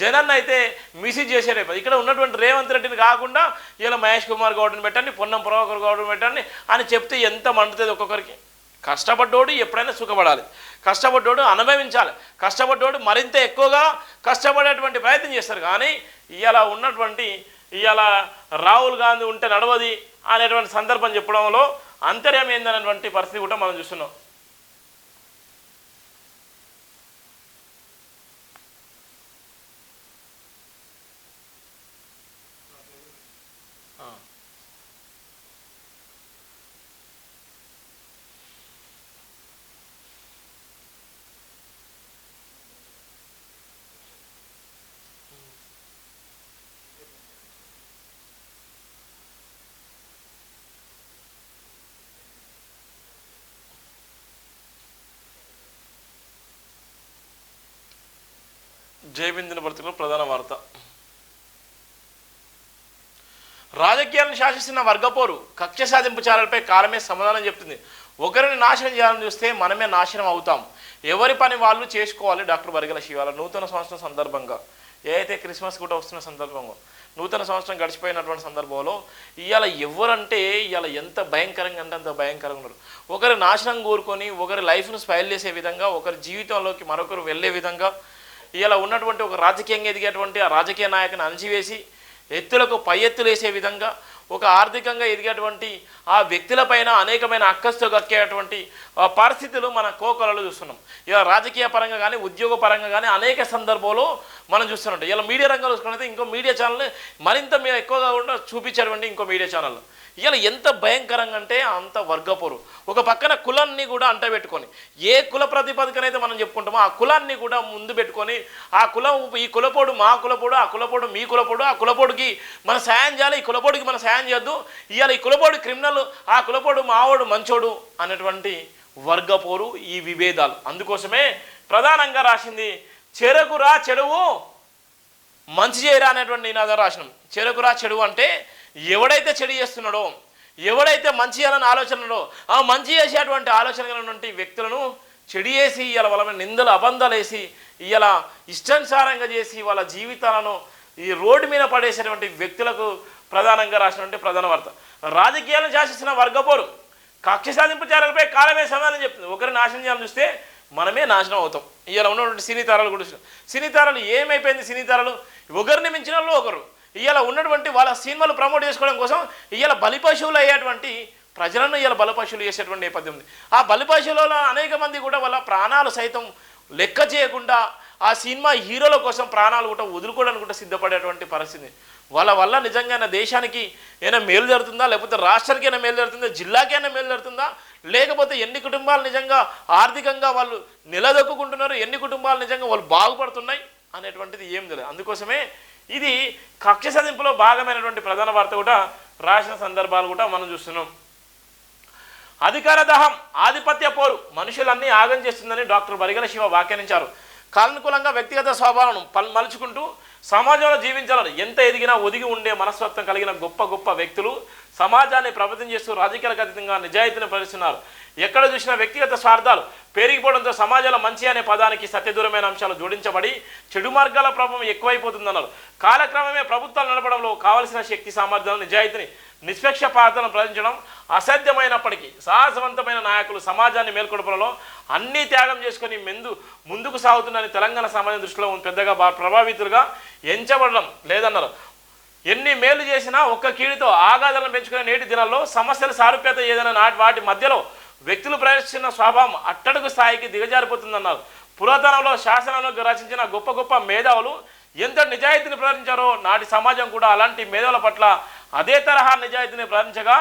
జనాన్ని అయితే మిస్యూజ్ చేసేదే. ఇక్కడ ఉన్నటువంటి రేవంత్ రెడ్డిని కాకుండా ఇలా మహేష్ కుమార్ గౌడ్ని పెట్టండి, పొన్నం ప్రభాకర్ గౌడ్ని పెట్టండి అని చెప్తే ఎంత మండుతుంది ఒక్కొక్కరికి. కష్టపడ్డోడు ఎప్పుడైనా సుఖపడాలి, కష్టపడ్డోడు అనుభవించాలి, కష్టపడ్డోడు మరింత ఎక్కువగా కష్టపడేటువంటి ప్రయత్నం చేస్తారు. కానీ ఇలా ఉన్నటువంటి ఇలా రాహుల్ గాంధీ ఉంటే నడవది అనేటువంటి సందర్భం చెప్పడంలో అంతర్యం ఏందనేటువంటి పరిస్థితి కూడా మనం చూస్తున్నాం. జయబిందిన పత్రికలో ప్రధాన వార్త. రాజకీయాలను శాసిస్తున్న వర్గపోరు కక్ష సాధింపు చర్యలపై కాలమే సమాధానం చెప్తుంది. ఒకరిని నాశనం చేయాలని చూస్తే మనమే నాశనం అవుతాం. ఎవరి పని వాళ్ళు చేసుకోవాలి. డాక్టర్ బరిగెల శివాల నూతన సంవత్సరం సందర్భంగా ఏదైతే క్రిస్మస్ కూడా వస్తున్న సందర్భంగా నూతన సంవత్సరం గడిచిపోయినటువంటి సందర్భంలో ఇవాళ ఎవరంటే ఇవాళ ఎంత భయంకరంగా అంటే అంత భయంకరంగా ఉన్నారు. ఒకరి నాశనం కోరుకొని ఒకరి లైఫ్ను స్పైల్ చేసే విధంగా, ఒకరి జీవితంలోకి మరొకరు వెళ్ళే విధంగా ఇలా ఉన్నటువంటి ఒక రాజకీయంగా ఎదిగేటువంటి ఆ రాజకీయ నాయకుని అణచివేసి ఎత్తులకు పై ఎత్తులు వేసే విధంగా ఒక ఆర్థికంగా ఎదిగేటువంటి ఆ వ్యక్తులపైన అనేకమైన అక్కస్తో కక్కేటువంటి పరిస్థితులు మన కోకొలలో చూస్తున్నాం. ఇలా రాజకీయ పరంగా కానీ ఉద్యోగ పరంగా కానీ అనేక సందర్భాల్లో మనం చూస్తున్నాం. ఇలా మీడియా రంగంలో చూసుకున్నట్లయితే ఇంకో మీడియా ఛానల్ మరింత మేము ఎక్కువగా కూడా చూపించేటువంటి ఇంకో మీడియా ఛానల్ ఇలా ఎంత భయంకరంగా అంటే అంత వర్గపోరు. ఒక పక్కన కులాన్ని కూడా అంటబెట్టుకొని ఏ కుల ప్రతిపాదికనైతే మనం చెప్పుకుంటామో ఆ కులాన్ని కూడా ముందు పెట్టుకొని ఆ కులం ఈ కులపోడు మా కులపోడు, ఆ కులపోడు మీ కులపోడు, ఆ కులపోడుకి మన సాయం చేయాలి, ఈ కులపోడికి మన సాయం చేయొద్దు, ఇవాళ ఈ కులపోడు క్రిమినల్, ఆ కులపోడు మావోడు మంచోడు అనేటువంటి వర్గపోరు, ఈ విభేదాలు. అందుకోసమే ప్రధానంగా రాసింది చెరకురా చెడువు మంచి చేయరా అనేటువంటి నినాదం రాసినాం. చెరకురా చెడువు అంటే ఎవడైతే చెడు చేస్తున్నాడో, ఎవడైతే మంచి చేయాలని ఆలోచనలో ఆ మంచి చేసేటువంటి ఆలోచన కలిగినటువంటి వ్యక్తులను చెడు చేసి ఇలా వాళ్ళ నిందలు అబంధాలు వేసి ఇలా ఇష్టానుసారంగా చేసి వాళ్ళ జీవితాలను ఈ రోడ్డు మీద పడేసేటువంటి వ్యక్తులకు ప్రధానంగా రాసినటువంటి ప్రధాన వార్త. రాజకీయాలను శాసిస్తున్న వర్గపోరు కక్ష సాధింపు చర్యలపై కాలమే సమాధానం చెప్తుంది. ఒకరిని నాశనం చేయాలని చూస్తే మనమే నాశనం అవుతాం. ఇలా ఉన్నటువంటి సినీ తారాలు కూడా సినీ తారాలు ఏమైపోయింది, సినీ తారాలు ఒకరిని మించిన వాళ్ళు ఒకరు ఇలా ఉన్నటువంటి వాళ్ళ సినిమాలు ప్రమోట్ చేసుకోవడం కోసం ఇలా బలిపశువులు అయ్యేటువంటి ప్రజలను ఇలా బలిపశువులు చేసేటువంటి నేపథ్యం ఉంది. ఆ బలిపశువులలో అనేక మంది కూడా వాళ్ళ ప్రాణాలు సైతం లెక్క చేయకుండా ఆ సినిమా హీరోల కోసం ప్రాణాలు కూడా వదులుకోవడానికి కూడా సిద్ధపడేటువంటి పరిస్థితి. వాళ్ళ వల్ల నిజంగా దేశానికి ఏమైనా మేలు జరుగుతుందా, లేకపోతే రాష్ట్రానికి అయినా మేలు జరుగుతుందా, జిల్లాకి అయినా మేలు జరుగుతుందా, లేకపోతే ఎన్ని కుటుంబాలు నిజంగా ఆర్థికంగా వాళ్ళు నిలదొక్కుంటున్నారు, ఎన్ని కుటుంబాలు నిజంగా వాళ్ళు బాగుపడుతున్నాయి అనేటువంటిది ఏం తెలియదు. అందుకోసమే ఇది కక్ష సాధింపులో భాగమైనటువంటి ప్రధాన వార్త కూడా రాసిన సందర్భాలు కూడా మనం చూస్తున్నాం. అధికార దహం ఆధిపత్య పోరు మనుషులన్నీ ఆగం చేస్తుందని డాక్టర్ బరిగెల శివ వ్యాఖ్యానించారు. కాలానుకూలంగా వ్యక్తిగత స్వభావాలను మలుచుకుంటూ సమాజంలో జీవించాలని ఎంత ఎదిగినా ఒదిగి ఉండే మనస్తత్వం కలిగిన గొప్ప గొప్ప వ్యక్తులు సమాజాన్ని ప్రభావితం చేస్తూ రాజకీయాలకు అతీతంగా నిజాయితీని ప్రదర్శిస్తున్నారు. ఎక్కడ చూసినా వ్యక్తిగత స్వార్థాలు పెరిగిపోవడంతో సమాజంలో మంచి అనే పదానికి సత్యదూరమైన అంశాలు జోడించబడి చెడు మార్గాల ప్రభావం ఎక్కువైపోతుందన్నారు. కాలక్రమమే ప్రభుత్వాలు నడపడంలో కావలసిన శక్తి సామర్థ్యాలను నిజాయితీని నిష్పక్షపాతను ప్రదర్శించడం అసాధ్యమైనప్పటికీ సాహసవంతమైన నాయకులు సమాజాన్ని మేల్కొల్పడంలో అన్నీ త్యాగం చేసుకొని ముందుకు సాగుతుందని తెలంగాణ సమాజం దృష్టిలో పెద్దగా ప్రభావితులుగా ఎంచబడడం లేదన్నారు. ఎన్ని మేలు చేసినా ఒక్క కీడితో ఆఘాతాలను పెంచుకునే నేటి దినాల్లో సమస్యల సారూప్యత ఏదైనా వాటి మధ్యలో వ్యక్తులు ప్రదర్శించిన స్వభావం అట్టడుగు స్థాయికి దిగజారిపోతుందన్నారు. పురాతనంలో శాసనంలో రచించిన గొప్ప గొప్ప మేధావులు ఎంత నిజాయితీని ప్రదర్శించారో నాటి సమాజం కూడా అలాంటి మేధావుల పట్ల అదే తరహా నిజాయితీని ప్రదర్శించగా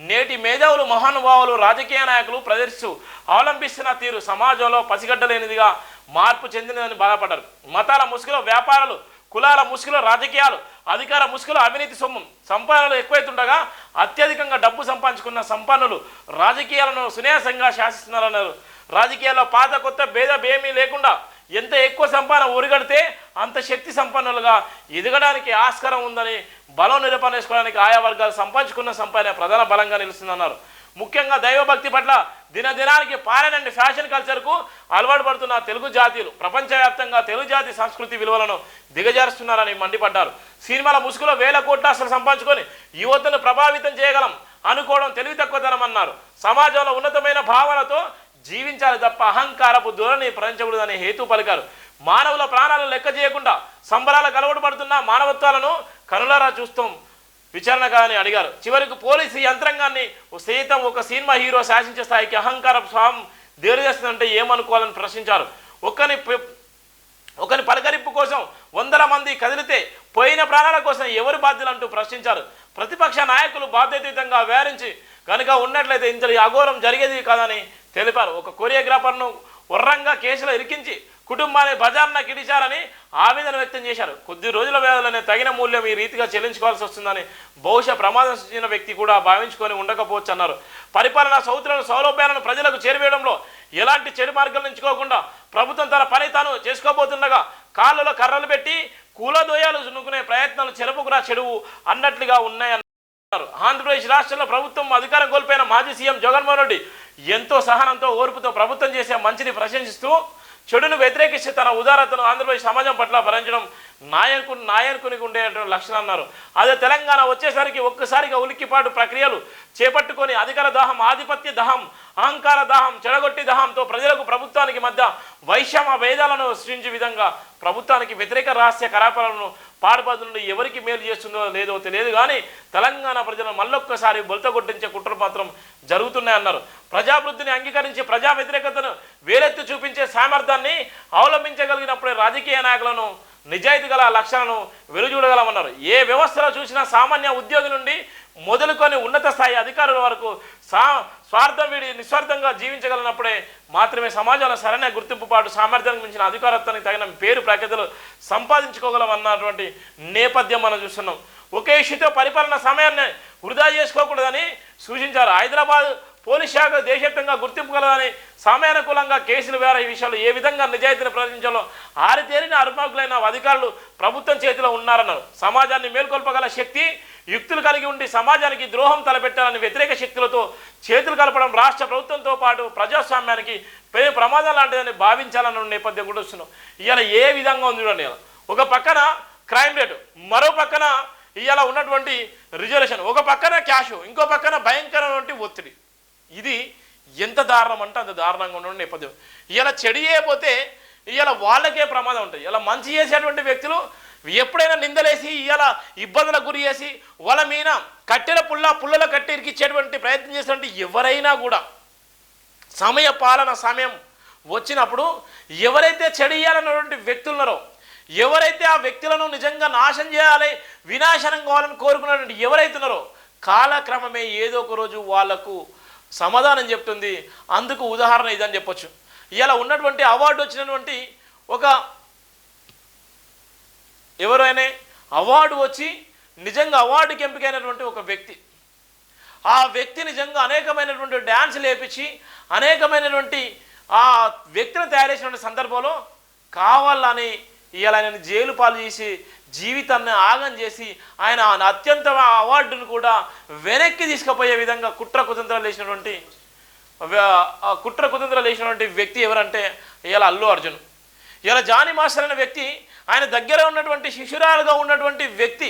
నేటి మేధావులు మహానుభావులు రాజకీయ నాయకులు ప్రదర్శిస్తూ అవలంబిస్తున్న తీరు సమాజంలో పసిగడ్డలేనిదిగా మార్పు చెందినదని బాధపడ్డారు. మతాల ముసుగులో వ్యాపారాలు, కులాల ముసుగులో రాజకీయాలు, అధికార ముసుగులో అవినీతి సొమ్ము సంపాదనలు ఎక్కువైతుండగా అత్యధికంగా డబ్బు సంపాదించుకున్న సంపన్నులు రాజకీయాలను సునాయాసంగా శాసిస్తున్నారన్నారు. రాజకీయాల్లో పాత కొత్త భేదమేమీ లేకుండా ఎంత ఎక్కువ సంపాదన ఒరిగడితే అంత శక్తి సంపన్నులుగా ఎదగడానికి ఆస్కారం ఉందని బలం నిరూపణ చేసుకోవడానికి ఆయా వర్గాలు సంపాదించుకున్న సంపాదన ప్రధాన బలంగా నిలుస్తుందన్నారు. ముఖ్యంగా దైవభక్తి పట్ల దినదినానికి పారేనండి ఫ్యాషన్ కల్చర్కు అలవాటు పడుతున్న తెలుగు జాతీయులు ప్రపంచవ్యాప్తంగా తెలుగు జాతి సంస్కృతి విలువలను దిగజారుస్తున్నారని మండిపడ్డారు. సినిమాల ముసుగులో వేల కోట్ల అసలు సంపాదించుకొని యువతను ప్రభావితం చేయగలం అనుకోవడం తెలివి తక్కువతనం అన్నారు. సమాజంలో ఉన్నతమైన భావనతో జీవించాలి తప్ప అహంకారపు ధోరణి ప్రపంచకూడదని హేతు పలికారు. మానవుల ప్రాణాలను లెక్క చేయకుండా సంబరాలకు అలవాటు పడుతున్న మానవత్వాలను కనులారా చూస్తాం విచారణ కాదని అడిగారు. చివరికి పోలీసు యంత్రాంగాన్ని సైతం ఒక సినిమా హీరో శాసించే స్థాయికి అహంకార స్వామి దేరిచేస్తుందంటే ఏమనుకోవాలని ప్రశ్నించారు. ఒకని పలకరింపు కోసం వందల మంది కదిలితే పోయిన ప్రాణాల కోసం ఎవరు బాధ్యులంటూ ప్రశ్నించారు. ప్రతిపక్ష నాయకులు బాధ్యతయుతంగా వ్యవహరించి కనుక ఉన్నట్లయితే ఇంతటి అఘోరం జరిగేది కాదని తెలిపారు. ఒక కొరియోగ్రాఫర్ను ఉర్రంగా కేసులో ఇరికించి కుటుంబాన్ని బజార్న కిడిచారని ఆవేదన వ్యక్తం చేశారు. కొద్ది రోజుల వ్యవధిలోనే తగిన మూల్యం ఈ రీతిగా చెల్లించుకోవాల్సి వస్తుందని బహుశా ప్రమాదం చెందిన వ్యక్తి కూడా భావించుకొని ఉండకపోవచ్చు అన్నారు. పరిపాలనా సౌలభ్యాలను ప్రజలకు చేరువేయడంలో ఎలాంటి చెడు మార్గం ఎంచుకోకుండా ప్రభుత్వం తన పని తాను చేసుకోబోతుండగా కాళ్ళలో కర్రలు పెట్టి కూలదోయాలు చునుకునే ప్రయత్నాలు చెరుపుకురా చెడువు అన్నట్లుగా ఉన్నాయన్నారు. ఆంధ్రప్రదేశ్ రాష్ట్రంలో ప్రభుత్వం అధికారం కోల్పోయిన మాజీ సీఎం జగన్మోహన్ రెడ్డి ఎంతో సహనంతో ఓర్పుతో ప్రభుత్వం చేసే మంచిని ప్రశంసిస్తూ చెడును వ్యతిరేకిస్తే తన ఉదారతను ఆంధ్రప్రదేశ్ సమాజం పట్ల భరించడం నాయకునికి ఉండేటువంటి లక్షణం అన్నారు. అదే తెలంగాణ వచ్చేసరికి ఒక్కసారిగా ఉలిక్కిపాటు ప్రక్రియలు చేపట్టుకొని అధికార దాహం, ఆధిపత్య దాహం, అహంకార దాహం, చెడగొట్టి దాహంతో ప్రజలకు ప్రభుత్వానికి మధ్య వైషమ్య భేదాలను సృష్టించే విధంగా ప్రభుత్వానికి వ్యతిరేక రహస్య కలాపాలను పాడుపదులను ఎవరికి మేలు చేస్తుందో లేదో తెలియదు కానీ తెలంగాణ ప్రజలను మళ్ళొక్కసారి బొలతగొట్టించే కుట్ర మాత్రం జరుగుతున్నాయన్నారు. ప్రజాభివృద్ధిని అంగీకరించి ప్రజా వ్యతిరేకతను వేలెత్తి చూపించే సామర్థ్యాన్ని అవలంబించగలిగినప్పుడే రాజకీయ నాయకులను నిజాయితీ గల లక్ష్యాలను వెలుచూడగలమన్నారు. ఏ వ్యవస్థలో చూసినా సామాన్య ఉద్యోగి నుండి మొదలుకొని ఉన్నత స్థాయి అధికారుల వరకు స్వార్థం వీడి నిస్వార్థంగా జీవించగలిగినప్పుడే మాత్రమే సమాజంలో సరైన గుర్తింపు పాటు సామర్థ్యానికి మించిన అధికారత్వానికి తగిన పేరు ప్రఖ్యాతులు సంపాదించుకోగలమన్నటువంటి నేపథ్యం మనం చూస్తున్నాం. ఒకే ఇష్యూతో పరిపాలన సమయాన్ని వృధా చేసుకోకూడదని సూచించారు. హైదరాబాద్ పోలీస్ శాఖ దేశవ్యాప్తంగా గుర్తింపు కలదని సమయానుకూలంగా కేసులు వేరే ఈ విషయాలు ఏ విధంగా నిజాయితీని ప్రదర్శించాలో ఆరితేరిన అర్మకులైన అధికారులు ప్రభుత్వం చేతిలో ఉన్నారన్నారు. సమాజాన్ని మేల్కొల్పగల శక్తి యుక్తులు కలిగి ఉండి సమాజానికి ద్రోహం తలపెట్టాలని వ్యతిరేక శక్తులతో చేతులు కలపడం రాష్ట్ర ప్రభుత్వంతో పాటు ప్రజాస్వామ్యానికి ప్రమాదం లాంటిదని భావించాలన్న నేపథ్యం కూడా వస్తున్నాం. ఇవాళ ఏ విధంగా ఉంది చూడండి. ఒక పక్కన క్రైమ్ రేటు, మరో పక్కన ఇవాళ ఉన్నటువంటి రిజర్వేషన్, ఒక పక్కన క్యాష్, ఇంకో పక్కన భయంకరమైన ఒత్తిడి. ఇది ఎంత దారుణం అంటే అంత దారుణంగా ఉన్న నేపథ్యం. ఇలా చెడు చేయకపోతే ఇలా వాళ్ళకే ప్రమాదం ఉంటుంది. ఇలా మంచి చేసేటువంటి వ్యక్తులు ఎప్పుడైనా నిందలేసి ఇలా ఇబ్బందులకు గురి చేసి వాళ్ళ మీద కట్టెల పుల్లల కట్టి ఇరికిచ్చేటువంటి ప్రయత్నం చేసినటువంటి ఎవరైనా కూడా సమయం వచ్చినప్పుడు ఎవరైతే చెడు చేయాలన్నటువంటి వ్యక్తులు ఉన్నారో, ఎవరైతే ఆ వ్యక్తులను నిజంగా నాశనం చేయాలి, వినాశనం కావాలని కోరుకున్నటువంటి ఎవరైతే ఉన్నారో కాలక్రమమే ఏదో ఒక రోజు వాళ్లకు సమాధానం చెప్తుంది. అందుకు ఉదాహరణ ఇదని చెప్పొచ్చు. ఇలా ఉన్నటువంటి అవార్డు వచ్చినటువంటి ఒక ఎవరైనా అవార్డు వచ్చి నిజంగా అవార్డుకి ఎంపికైనటువంటి ఒక వ్యక్తి, ఆ వ్యక్తి నిజంగా అనేకమైనటువంటి డ్యాన్సులు వేపించి అనేకమైనటువంటి ఆ వ్యక్తిని తయారు చేసినటువంటి సందర్భంలో కావాలని ఇలా ఆయన జైలు పాలు చేసి జీవితాన్ని ఆగం చేసి ఆయన అత్యంత అవార్డును కూడా వెనక్కి తీసుకుపోయే విధంగా కుట్ర కుతంత్రాలు చేసినటువంటి కుట్ర కుతంత్రాలు చేసినటువంటి వ్యక్తి ఎవరంటే ఇలా అల్లు అర్జున్. ఇలా జానీ మాస్టర్ అనే వ్యక్తి ఆయన దగ్గర ఉన్నటువంటి శిష్యురాలుగా ఉన్నటువంటి వ్యక్తి.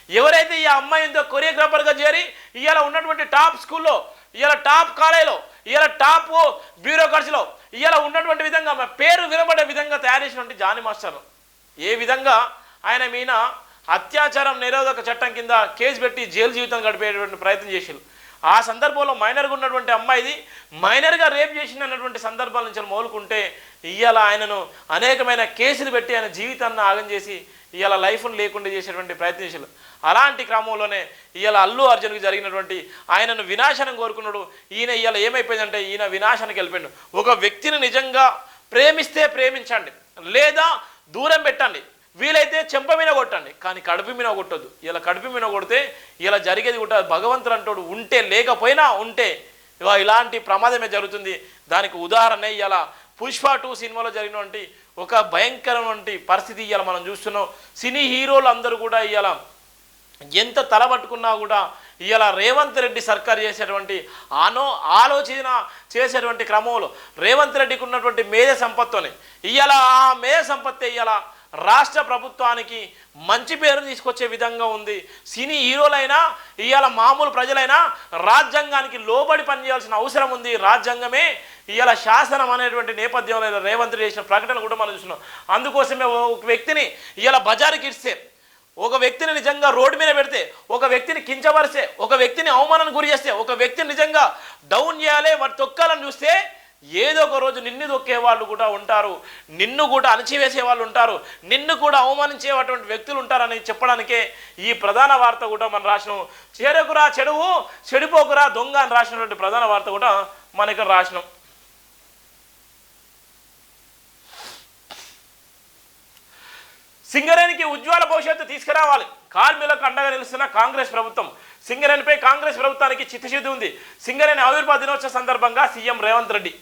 ఎవరైతే ఈ అమ్మాయి ఎంతో కొరియోగ్రాఫర్గా చేరి ఇవాళ ఉన్నటువంటి టాప్ స్కూల్లో, ఇవాళ టాప్ కాలేజీలో, ఇవాళ టాప్ బ్యూరోక్రసీలో ఇవాళ ఉన్నటువంటి విధంగా పేరు వినబడే విధంగా తయారు చేసినటువంటి జానీ మాస్టర్ ఏ విధంగా ఆయన మీద అత్యాచారం నిరోధక చట్టం కింద కేసు పెట్టి జైలు జీవితం గడిపేటువంటి ప్రయత్నం చేశారు. ఆ సందర్భంలో మైనర్గా ఉన్నటువంటి అమ్మాయిది మైనర్గా రేప్ చేసినటువంటి సందర్భాల నుంచి మొదలుకుంటే ఇవాళ ఆయనను అనేకమైన కేసులు పెట్టి ఆయన జీవితాన్ని ఆగం చేసి ఇవాళ లైఫ్ను లేకుండా చేసేటువంటి ప్రయత్నం చేశారు. అలాంటి క్రమంలోనే ఇవాళ అల్లు అర్జున్కి జరిగినటువంటి ఆయనను వినాశనం కోరుకున్నాడు. ఈయన ఇవాళ ఏమైపోయిందంటే ఈయన వినాశానికి వెళ్ళిపోయాడు. ఒక వ్యక్తిని నిజంగా ప్రేమిస్తే ప్రేమించండి, లేదా దూరం పెట్టండి, వీలైతే చెంప మీద కొట్టండి, కానీ కడుపు మీద కొట్టొద్దు. ఇలా కడుపు మీద కొడితే ఇలా జరిగేది కూడా భగవంతుడు అంటాడు ఉంటే లేకపోయినా ఉంటే ఇలాంటి ప్రమాదమే జరుగుతుంది. దానికి ఉదాహరణ ఇలా పుష్ప 2 సినిమాలో జరిగినటువంటి ఒక భయంకరమైన పరిస్థితి ఇవాళ మనం చూస్తున్నాం. సినీ హీరోలు అందరూ కూడా ఇవాళ ఎంత తలబట్టుకున్నా కూడా ఇవాళ రేవంత్ రెడ్డి సర్కార్ చేసేటువంటి ఆలోచన చేసేటువంటి క్రమంలో రేవంత్ రెడ్డికి ఉన్నటువంటి మేధ సంపత్తుని ఇవాళ ఆ మేధ సంపత్తి ఇవాళ రాష్ట్ర ప్రభుత్వానికి మంచి పేరు తీసుకొచ్చే విధంగా ఉంది. సినీ హీరోలైనా ఇవాళ మామూలు ప్రజలైనా రాజ్యాంగానికి లోబడి పనిచేయాల్సిన అవసరం ఉంది. రాజ్యాంగమే ఇవాళ శాసనం అనేటువంటి నేపథ్యంలో రేవంత్ రెడ్డి చేసిన ప్రకటన కూడా మనం చూస్తున్నాం. అందుకోసమే ఒక వ్యక్తిని ఇవాళ బజారుకి ఇస్తే, ఒక వ్యక్తిని నిజంగా రోడ్డు మీద పెడితే, ఒక వ్యక్తిని కించపరిస్తే, ఒక వ్యక్తిని అవమానానికి గురి చేస్తే, ఒక వ్యక్తిని నిజంగా డౌన్ చేయాలి వాటి తొక్కాలని చూస్తే ఏదో ఒక రోజు నిన్ను తొక్కే వాళ్ళు కూడా ఉంటారు, నిన్ను కూడా అణచివేసే వాళ్ళు ఉంటారు, నిన్ను కూడా అవమానించేటువంటి వ్యక్తులు ఉంటారని చెప్పడానికే ఈ ప్రధాన వార్త కూడా మనం రాసినాం. చేరకురా చెడువు, చెడిపోకురా దొంగ అని రాసినటువంటి ప్రధాన వార్త కూడా మన ఇక్కడ రాసినాం. సింగరేణికి ఉజ్వల భవిష్యత్తు తీసుకురావాలి, కార్మికులకు అండగా నిలుస్తున్న కాంగ్రెస్ ప్రభుత్వం. సింగరేణిపై కాంగ్రెస్ ప్రభుత్వానికి చిత్తశుద్ధి ఉంది. సింగరేణి ఆవిర్భావ దినోత్సవ సందర్భంగా సీఎం రేవంత్ రెడ్డి.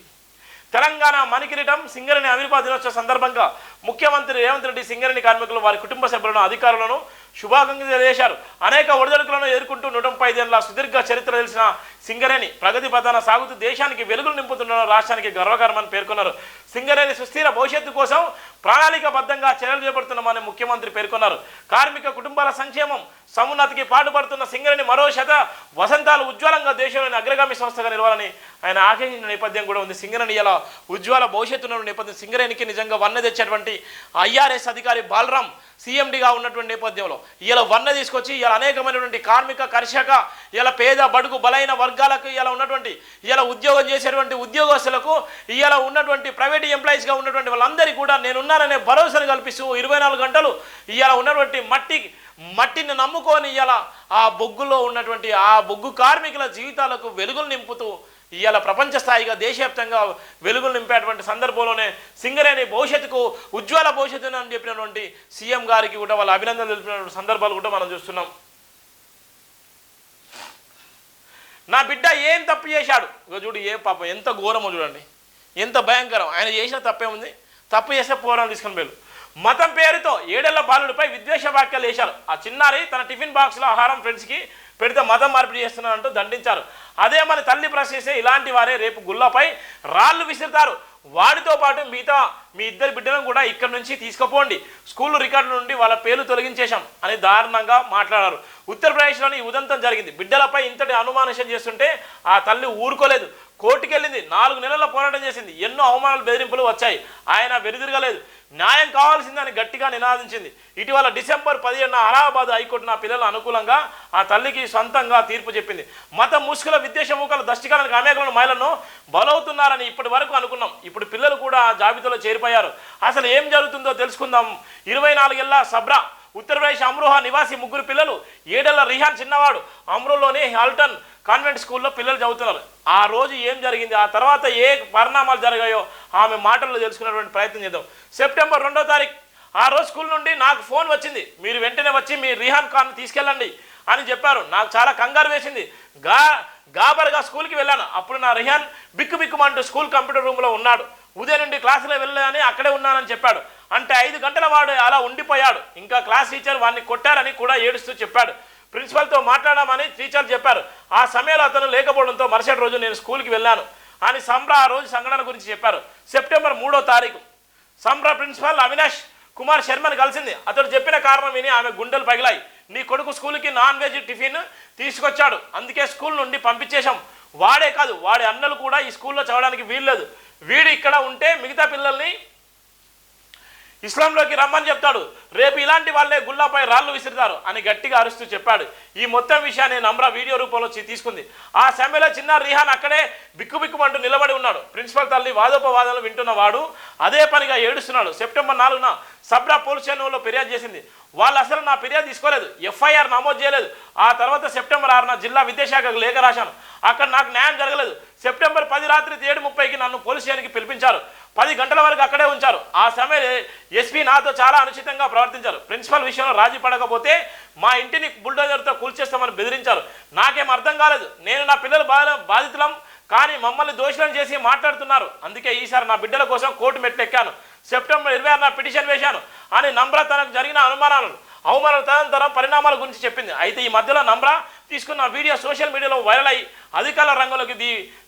తెలంగాణ మణికిరీటం సింగరేణి ఆవిర్భావ దినోత్సవ సందర్భంగా ముఖ్యమంత్రి రేవంత్ రెడ్డి సింగరేణి కార్మికులు, వారి కుటుంబ సభ్యులను, అధికారులను శుభాకాంక్షలు తెలియజేశారు. అనేక ఒడిదొడుకులను ఎదుర్కొంటూ 135 ఏళ్ల సుదీర్ఘ చరిత్ర తెలిసిన సింగరేణి ప్రగతి పథాన సాగుతూ దేశానికి వెలుగులు నింపుతున్న రాష్ట్రానికి గర్వకారమని పేర్కొన్నారు. సింగరేణి సుస్థిర భవిష్యత్తు కోసం ప్రణాళికాబద్ధంగా చర్యలు చేపడుతున్నామని ముఖ్యమంత్రి పేర్కొన్నారు. కార్మిక కుటుంబాల సంక్షేమం సమున్నతికి పాటుపడుతున్న సింగరేణి మరో వసంతాలు ఉజ్వలంగా దేశంలోని అగ్రగామి సంస్థగా నిలవాలని ఆయన ఆశించిన నేపథ్యం కూడా ఉంది. సింగరేణి ఇలా ఉజ్వల భవిష్యత్తున్న నేపథ్యం సింగరేణికి నిజంగా వన్నె తెచ్చేటువంటి ఐఆర్ఎస్ అధికారి బాలరాం సీఎండిగా ఉన్నటువంటి నేపథ్యంలో ఇలా వన్నె తీసుకొచ్చి ఇలా అనేకమైనటువంటి కార్మిక, కర్షక, ఇలా పేద, బడుగు, బలైన వర్గాలకు ఇలా ఉన్నటువంటి ఇలా ఉద్యోగం చేసేటువంటి ఉద్యోగస్తులకు, ఇలా ఉన్నటువంటి ప్రైవేట్ ఎంప్లాయీస్గా ఉన్నటువంటి వాళ్ళందరికీ కూడా నేనున్నాననే భరోసాను కల్పిస్తూ 24 గంటలు ఇలా ఉన్నటువంటి మట్టిని నమ్ముకొని ఇలా ఆ బొగ్గులో ఉన్నటువంటి ఆ బొగ్గు కార్మికుల జీవితాలకు వెలుగులు నింపుతూ ఇవాళ ప్రపంచ స్థాయిగా దేశవ్యాప్తంగా వెలుగులు నింపేటువంటి సందర్భంలోనే సింగరేణి భవిష్యత్తుకు ఉజ్వల భవిష్యత్తు అని చెప్పినటువంటి సీఎం గారికి కూడా వాళ్ళ అభినందనలు తెలిపినటువంటి సందర్భాలు కూడా మనం చూస్తున్నాం. నా బిడ్డ ఏం తప్పు చేశాడు, చూడు ఏ పాపం ఎంత ఘోరమో చూడండి, ఎంత భయంకరం. ఆయన చేసిన తప్పేముంది, తప్పు చేస్తే పోరాలు తీసుకుని పోయారు. మతం పేరుతో 7 ఏళ్ల బాలుడిపై విద్వేష వ్యాఖ్యలు చేశారు. ఆ చిన్నారి తన టిఫిన్ బాక్స్లో ఆహారం ఫ్రెండ్స్కి పెడితే మతం మార్పిడి చేస్తున్నారంటూ దండించారు. అదే మన తల్లి ప్రశ్నిస్తే ఇలాంటి వారే రేపు గుళ్ళపై రాళ్ళు విసురుతారు. వాడితో పాటు మిగతా మీ ఇద్దరు బిడ్డలను కూడా ఇక్కడి నుంచి తీసుకుపోండి, స్కూల్ రికార్డుల నుండి వాళ్ళ పేర్లు తొలగించేశాం అని దారుణంగా మాట్లాడారు. ఉత్తరప్రదేశ్లోని ఈ ఉదంతం జరిగింది. బిడ్డలపై ఇంతటి అనుమానం చేస్తుంటే ఆ తల్లి ఊరుకోలేదు, కోర్టుకెళ్ళింది, 4 నెలల పోరాటం చేసింది. ఎన్నో అవమానాలు, బెదిరింపులు వచ్చాయి, ఆయన వెనుదిరగలేదు, న్యాయం కావాల్సిందని గట్టిగా నినాదించింది. ఇటీవల డిసెంబర్ 17న అలహాబాద్ హైకోర్టు నా పిల్లల అనుకూలంగా ఆ తల్లికి సొంతంగా తీర్పు చెప్పింది. మత ముసుగుల, విద్వేషముఖాల, దష్టికాలను, అమేకలను, మహిళలను బలవుతున్నారని ఇప్పటి వరకు అనుకున్నాం. ఇప్పుడు పిల్లలు కూడా జాబితాలో చేరిపోయారు. అసలు ఏం జరుగుతుందో తెలుసుకుందాం. 24 ఏళ్ల సబ్రా, ఉత్తరప్రదేశ్ అమ్రోహా నివాసి 3 పిల్లలు, 7 ఏళ్ల రిహాన్ చిన్నవాడు అమ్రోలోని హాల్టన్ కాన్వెంట్ స్కూల్లో పిల్లలు చదువుతున్నారు. ఆ రోజు ఏం జరిగింది, ఆ తర్వాత ఏ పరిణామాలు జరిగాయో ఆమె మాటల్లో తెలుసుకునేటువంటి ప్రయత్నం చేద్దాం. సెప్టెంబర్ 2వ తారీఖు ఆ రోజు స్కూల్ నుండి నాకు ఫోన్ వచ్చింది, మీరు వెంటనే వచ్చి మీ రిహాన్ ఖాన్ తీసుకెళ్ళండి అని చెప్పారు. నాకు చాలా కంగారు వేసింది. గాబర్గా స్కూల్కి వెళ్ళాను. అప్పుడు నా రిహాన్ బిక్కుమంటూ స్కూల్ కంప్యూటర్ రూమ్లో ఉన్నాడు. ఉదయం నుండి క్లాసులో వెళ్ళాలని అక్కడే ఉన్నానని చెప్పాడు. అంటే 5 గంటల వాడు అలా ఉండిపోయాడు. ఇంకా క్లాస్ టీచర్ వాడిని కొట్టారని కూడా ఏడుస్తూ చెప్పాడు. ప్రిన్సిపల్తో మాట్లాడామని టీచర్ చెప్పారు. ఆ సమయంలో అతను లేకపోవడంతో మరుసటి రోజు నేను స్కూల్కి వెళ్ళాను అని సంబ్రా ఆ రోజు సంఘటన గురించి చెప్పారు. సెప్టెంబర్ 3వ తారీఖు సంబ్రా ప్రిన్సిపాల్ అవినాష్ కుమార్ శర్మని కలిసింది. అతడు చెప్పిన కారణం విని ఆమె గుండెలు పగిలాయి. నీ కొడుకు స్కూల్కి నాన్ వెజ్ టిఫిన్ తీసుకొచ్చాడు, అందుకే స్కూల్ నుండి పంపించేశాం. వాడే కాదు, వాడి అన్నలు కూడా ఈ స్కూల్లో చదవడానికి వీల్లేదు. వీడు ఇక్కడ ఉంటే మిగతా పిల్లల్ని ఇస్లాంలోకి రమ్మని చెప్తాడు. రేపు ఇలాంటి వాళ్ళే గుల్లాపై రాళ్ళు విసిరుతారు అని గట్టిగా అరుస్తూ చెప్పాడు. ఈ మొత్తం విషయాన్ని నమ్రా వీడియో రూపంలో తీసుకుంది. ఆ సమయంలో చిన్న రిహాన్ అక్కడే బిక్కుబిక్కుమంటూ నిలబడి ఉన్నాడు. ప్రిన్సిపల్ తల్లి వాదోపవాదాలు వింటున్న వాడు అదే పనిగా ఏడుస్తున్నాడు. సెప్టెంబర్ 4న సబ్రా పోలీస్ స్టేషన్లో ఫిర్యాదు చేసింది. వాళ్ళు అసలు నా ఫిర్యాదు తీసుకోలేదు, ఎఫ్ఐఆర్ నమోదు చేయలేదు. ఆ తర్వాత సెప్టెంబర్ 6న జిల్లా విద్యాశాఖకు లేఖ రాశాను. అక్కడ నాకు న్యాయం జరగలేదు. సెప్టెంబర్ 10 రాత్రి 7:30కి నన్ను పోలీస్ స్టేషన్కి పిలిపించారు. 10 గంటల వరకు అక్కడే ఉంచారు. ఆ సమయంలో ఎస్పీ నాతో చాలా అనుచితంగా ప్రవర్తించారు. ప్రిన్సిపల్ విషయంలో రాజీ పడకపోతే మా ఇంటిని బుల్డోజర్తో కూల్చేస్తామని బెదిరించారు. నాకేం అర్థం కాలేదు. నేను నా పిల్లలు బాధితులం, కానీ మమ్మల్ని దోషులను చేసి మాట్లాడుతున్నారు. అందుకే ఈసారి నా బిడ్డల కోసం కోర్టు మెట్లెక్కాను. సెప్టెంబర్ 26న పిటిషన్ వేశాను అని నమ్రా తనకు జరిగిన అవమానాలు తదనంతరం పరిణామాల గురించి చెప్పింది. అయితే ఈ మధ్యలో నమ్రా తీసుకున్న వీడియో సోషల్ మీడియాలో వైరల్ అయ్యి అధికారుల రంగంలోకి